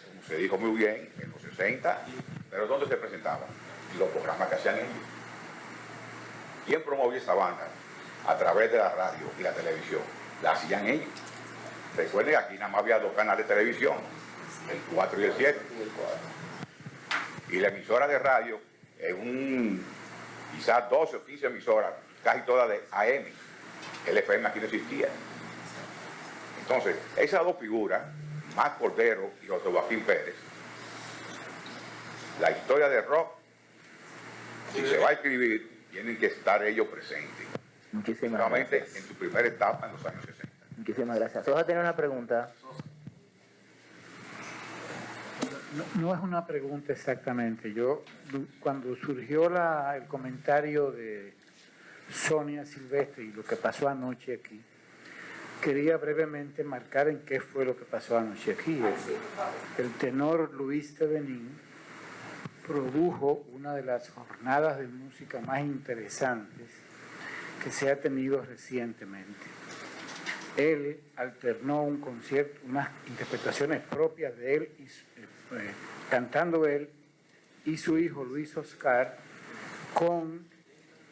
como se dijo muy bien, en los 60, pero ¿dónde se presentaban? En los programas que hacían ellos. ¿Quién promovía esa banda? A través de la radio y la televisión. La hacían ellos. Recuerden que aquí nada más había dos canales de televisión, el 4 y el 7. Y la emisora de radio es quizás 12 o 15 emisoras, casi todas de AM. El FM aquí no existía. Entonces, esas dos figuras, Max Cordero y José Joaquín Pérez, la historia del rock, si se va a escribir, tienen que estar ellos presentes. Muchísimas gracias. En su primera etapa en los años 60. Muchísimas gracias. Sosa tiene una pregunta. No es una pregunta exactamente. Yo, cuando surgió el comentario de Sonia Silvestre y lo que pasó anoche aquí, quería brevemente marcar en qué fue lo que pasó anoche aquí. El tenor Luis de Benín produjo una de las jornadas de música más interesantes que se ha tenido recientemente. Él alternó un concierto, unas interpretaciones propias de él, cantando él y su hijo Luis Oscar, con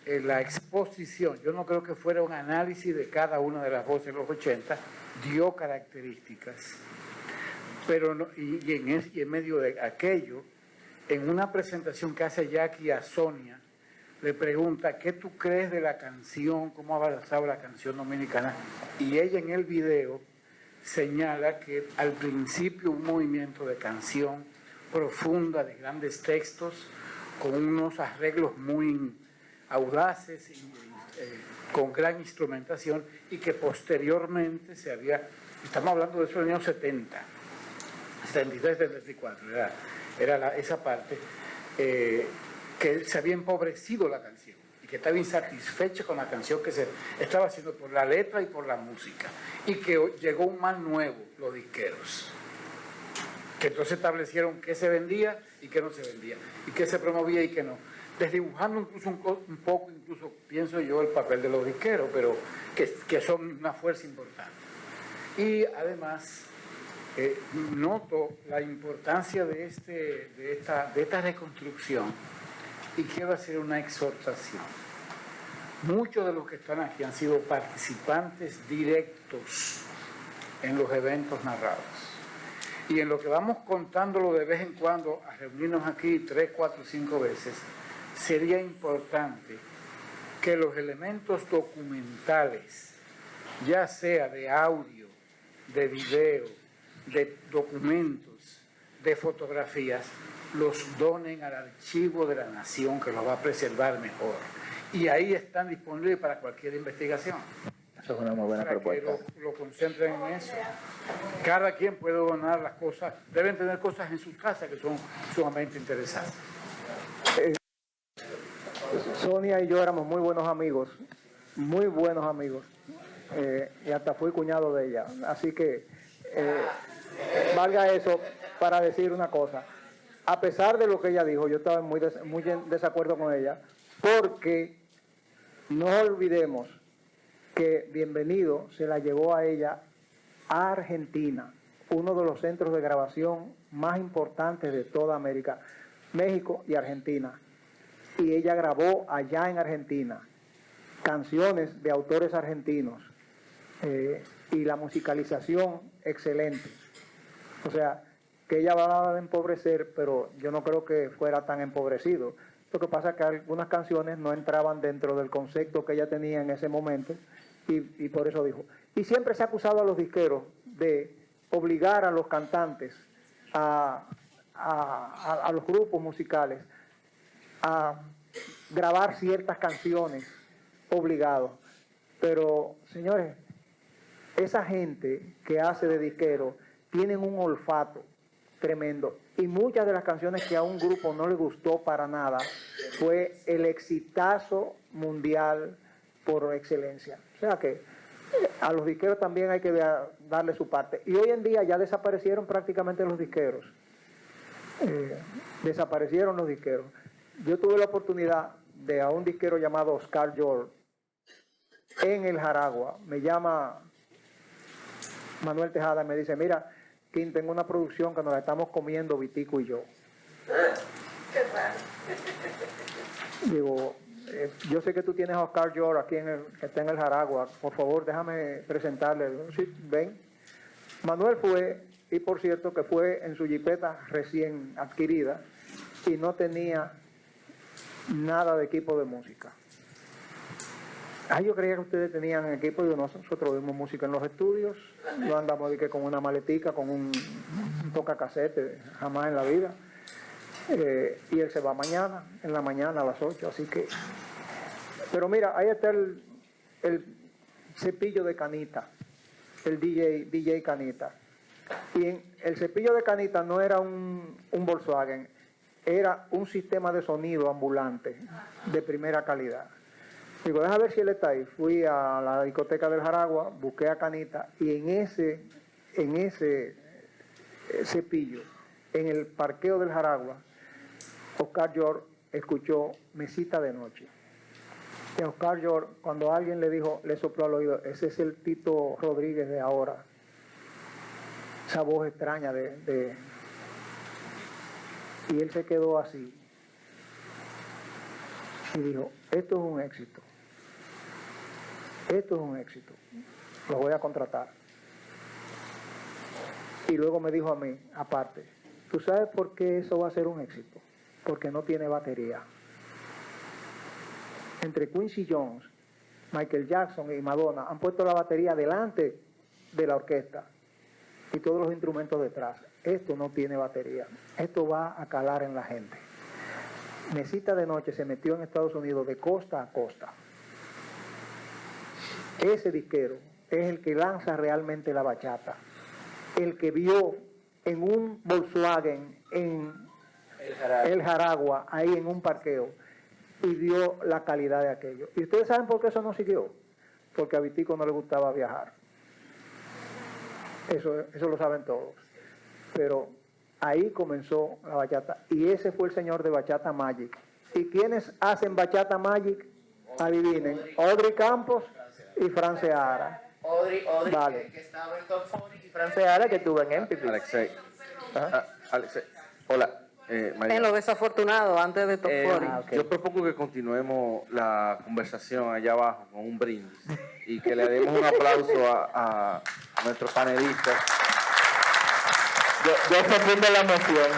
la exposición. Yo no creo que fuera un análisis de cada una de las voces de los 80, dio características, pero no, y en medio de aquello, en una presentación que hace Jackie a Sonia, le pregunta, ¿qué tú crees de la canción? ¿Cómo ha avanzado la canción dominicana? Y ella en el video señala que al principio un movimiento de canción profunda, de grandes textos, con unos arreglos muy audaces, con gran instrumentación, y que posteriormente estamos hablando de eso en los años 70, 73, 74, era esa parte, que se había empobrecido la canción y que estaba insatisfecha con la canción que se estaba haciendo por la letra y por la música, y que llegó un mal nuevo, los disqueros, que entonces establecieron qué se vendía y qué no se vendía, y qué se promovía y qué no, desdibujando incluso un poco, incluso pienso yo, el papel de los disqueros, pero que son una fuerza importante. Y además noto la importancia de esta reconstrucción, y quiero hacer una exhortación. Muchos de los que están aquí han sido participantes directos en los eventos narrados. Y en lo que vamos contándolo de vez en cuando, a reunirnos aquí 3, 4, 5 veces, sería importante que los elementos documentales, ya sea de audio, de video, de documentos, de fotografías, los donen al archivo de la nación, que los va a preservar mejor. Y ahí están disponibles para cualquier investigación. Eso es una muy buena propuesta. Que lo concentren en eso. Cada quien puede donar las cosas, deben tener cosas en sus casas que son sumamente interesantes. Sonia y yo éramos muy buenos amigos, y hasta fui cuñado de ella. Así que valga eso para decir una cosa. A pesar de lo que ella dijo, yo estaba muy en desacuerdo con ella, porque no olvidemos que Bienvenido se la llevó a ella a Argentina, uno de los centros de grabación más importantes de toda América, México y Argentina. Y ella grabó allá en Argentina canciones de autores argentinos, y la musicalización excelente. O sea, que ella hablaba de empobrecer, pero yo no creo que fuera tan empobrecido. Lo que pasa es que algunas canciones no entraban dentro del concepto que ella tenía en ese momento y por eso dijo. Y siempre se ha acusado a los disqueros de obligar a los cantantes, a los grupos musicales, a grabar ciertas canciones obligados. Pero, señores, esa gente que hace de disquero tienen un olfato tremendo. Y muchas de las canciones que a un grupo no le gustó para nada fue el exitazo mundial por excelencia. O sea que a los disqueros también hay que darle su parte. Y hoy en día ya desaparecieron prácticamente los disqueros. Desaparecieron los disqueros. Yo tuve la oportunidad de a un disquero llamado Oscar George en el Jaragua. Me llama Manuel Tejada y me dice, mira, Kim, tengo una producción que nos la estamos comiendo Vitico y yo. Qué raro. Digo, yo sé que tú tienes a Oscar George aquí que está en el Jaragua, por favor déjame presentarle. Sí, ven. Manuel fue, y por cierto que fue en su jipeta recién adquirida y no tenía nada de equipo de música. Yo creía que ustedes tenían equipo y nosotros vimos música en los estudios, no andamos de que con una maletica, con un tocacassette, jamás en la vida. Y él se va mañana, en la mañana a las 8, así que... Pero mira, ahí está el cepillo de Canita, el DJ Canita. Y el cepillo de Canita no era un Volkswagen, era un sistema de sonido ambulante de primera calidad. Digo, déjame ver si él está ahí. Fui a la discoteca del Jaragua, busqué a Canita y en ese cepillo, en el parqueo del Jaragua, Oscar George escuchó Mesita de Noche. Y a Oscar George, cuando alguien le dijo, le sopló al oído, ese es el Tito Rodríguez de ahora. Esa voz extraña Y él se quedó así. Y dijo, esto es un éxito. Esto es un éxito. Lo voy a contratar. Y luego me dijo a mí, aparte, ¿tú sabes por qué eso va a ser un éxito? Porque no tiene batería. Entre Quincy Jones, Michael Jackson y Madonna han puesto la batería delante de la orquesta y todos los instrumentos detrás. Esto no tiene batería. Esto va a calar en la gente. Mesita de Noche se metió en Estados Unidos de costa a costa. Ese disquero es el que lanza realmente la bachata. El que vio en un Volkswagen en el Jaragua, ahí en un parqueo, y vio la calidad de aquello. ¿Y ustedes saben por qué eso no siguió? Porque a Vitico no le gustaba viajar. Eso lo saben todos. Pero ahí comenzó la bachata. Y ese fue el señor de Bachata Magic. ¿Y quiénes hacen Bachata Magic? Adivinen. Audrey Campos y Fran Seara. Audrey vale. que estaba en Top 40 y Fran Seara que estuvo en MTV. Alexei, hola. En lo desafortunado, antes de Top 40. Okay. Yo propongo que continuemos la conversación allá abajo con un brindis y que le demos un aplauso a nuestros panelistas. Yo sorprendo la emoción.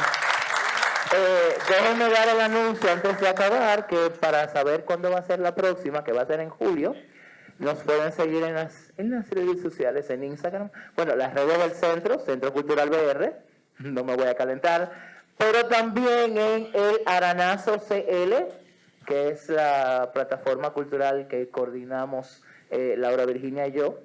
Déjenme dar el anuncio antes de acabar, que para saber cuándo va a ser la próxima, que va a ser en julio, nos pueden seguir en las redes sociales, en Instagram. Bueno, las redes del Centro Cultural BR, no me voy a calentar, pero también en el Aranazo CL, que es la plataforma cultural que coordinamos Laura Virginia y yo,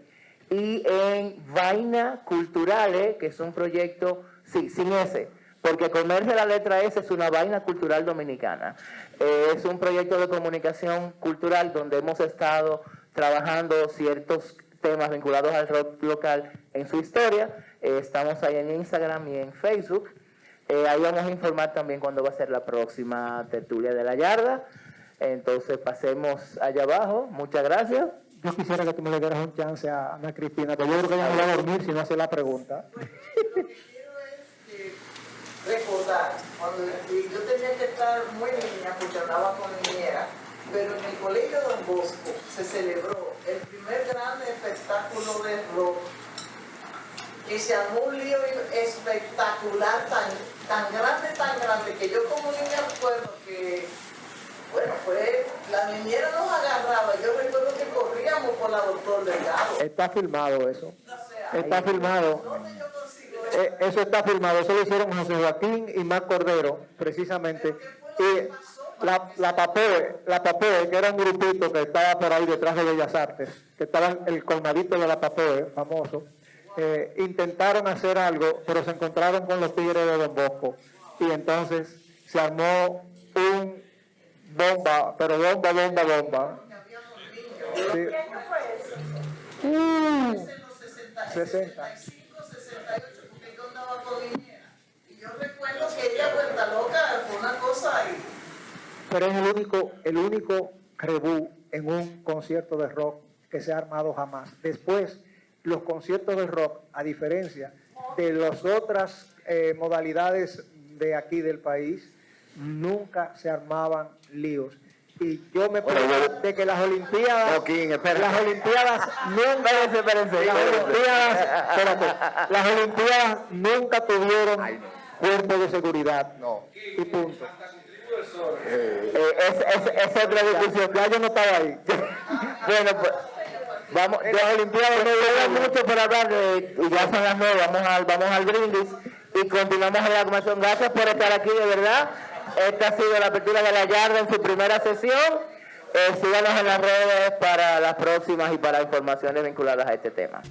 y en Vaina Culturales, que es un proyecto, sí, sin S, porque comerse la letra S es una vaina cultural dominicana. Es un proyecto de comunicación cultural donde hemos estado trabajando ciertos temas vinculados al rock local en su historia. Estamos ahí en Instagram y en Facebook. Ahí vamos a informar también cuándo va a ser la próxima tertulia de la yarda. Entonces pasemos allá abajo. Muchas gracias. Yo quisiera que tú me le dieras un chance a Ana Cristina, pero yo creo que ella no va a dormir si no hace la pregunta. Recordar, cuando yo tenía que estar muy niña, porque andaba con niñera, pero en el colegio Don Bosco se celebró el primer gran espectáculo de rock, y se armó un lío espectacular, está filmado eso. Está filmado. Eso está filmado. Eso lo hicieron José Joaquín y Mar Cordero, precisamente. Y la Papoe, que era un grupito que estaba por ahí detrás de Bellas Artes, que estaba el colmadito de la Papoe, famoso, intentaron hacer algo, pero se encontraron con los Tigres de Don Bosco. Y entonces se armó un bomba, pero bomba. Sí. ¿Qué año fue eso? 60. 65, 68, porque yo andaba con Linnea. Y yo recuerdo que ella, vuelta loca, fue una cosa ahí. Pero es el único rebú en un concierto de rock que se ha armado jamás. Después, los conciertos de rock, a diferencia de las otras modalidades de aquí del país, nunca se armaban líos. Y yo me pregunto de que las Olimpiadas nunca tuvieron cuerpo de seguridad. No. Y punto. Esa es otra discusión. Ya yo no estaba ahí. Bueno, pues vamos, de las Olimpiadas no queda mucho por hablar y ya son las 9, vamos al brindis y continuamos en la conversación. Gracias por estar aquí, de verdad. Esta ha sido la apertura de la yarda en su primera sesión. Síganos en las redes para las próximas y para informaciones vinculadas a este tema.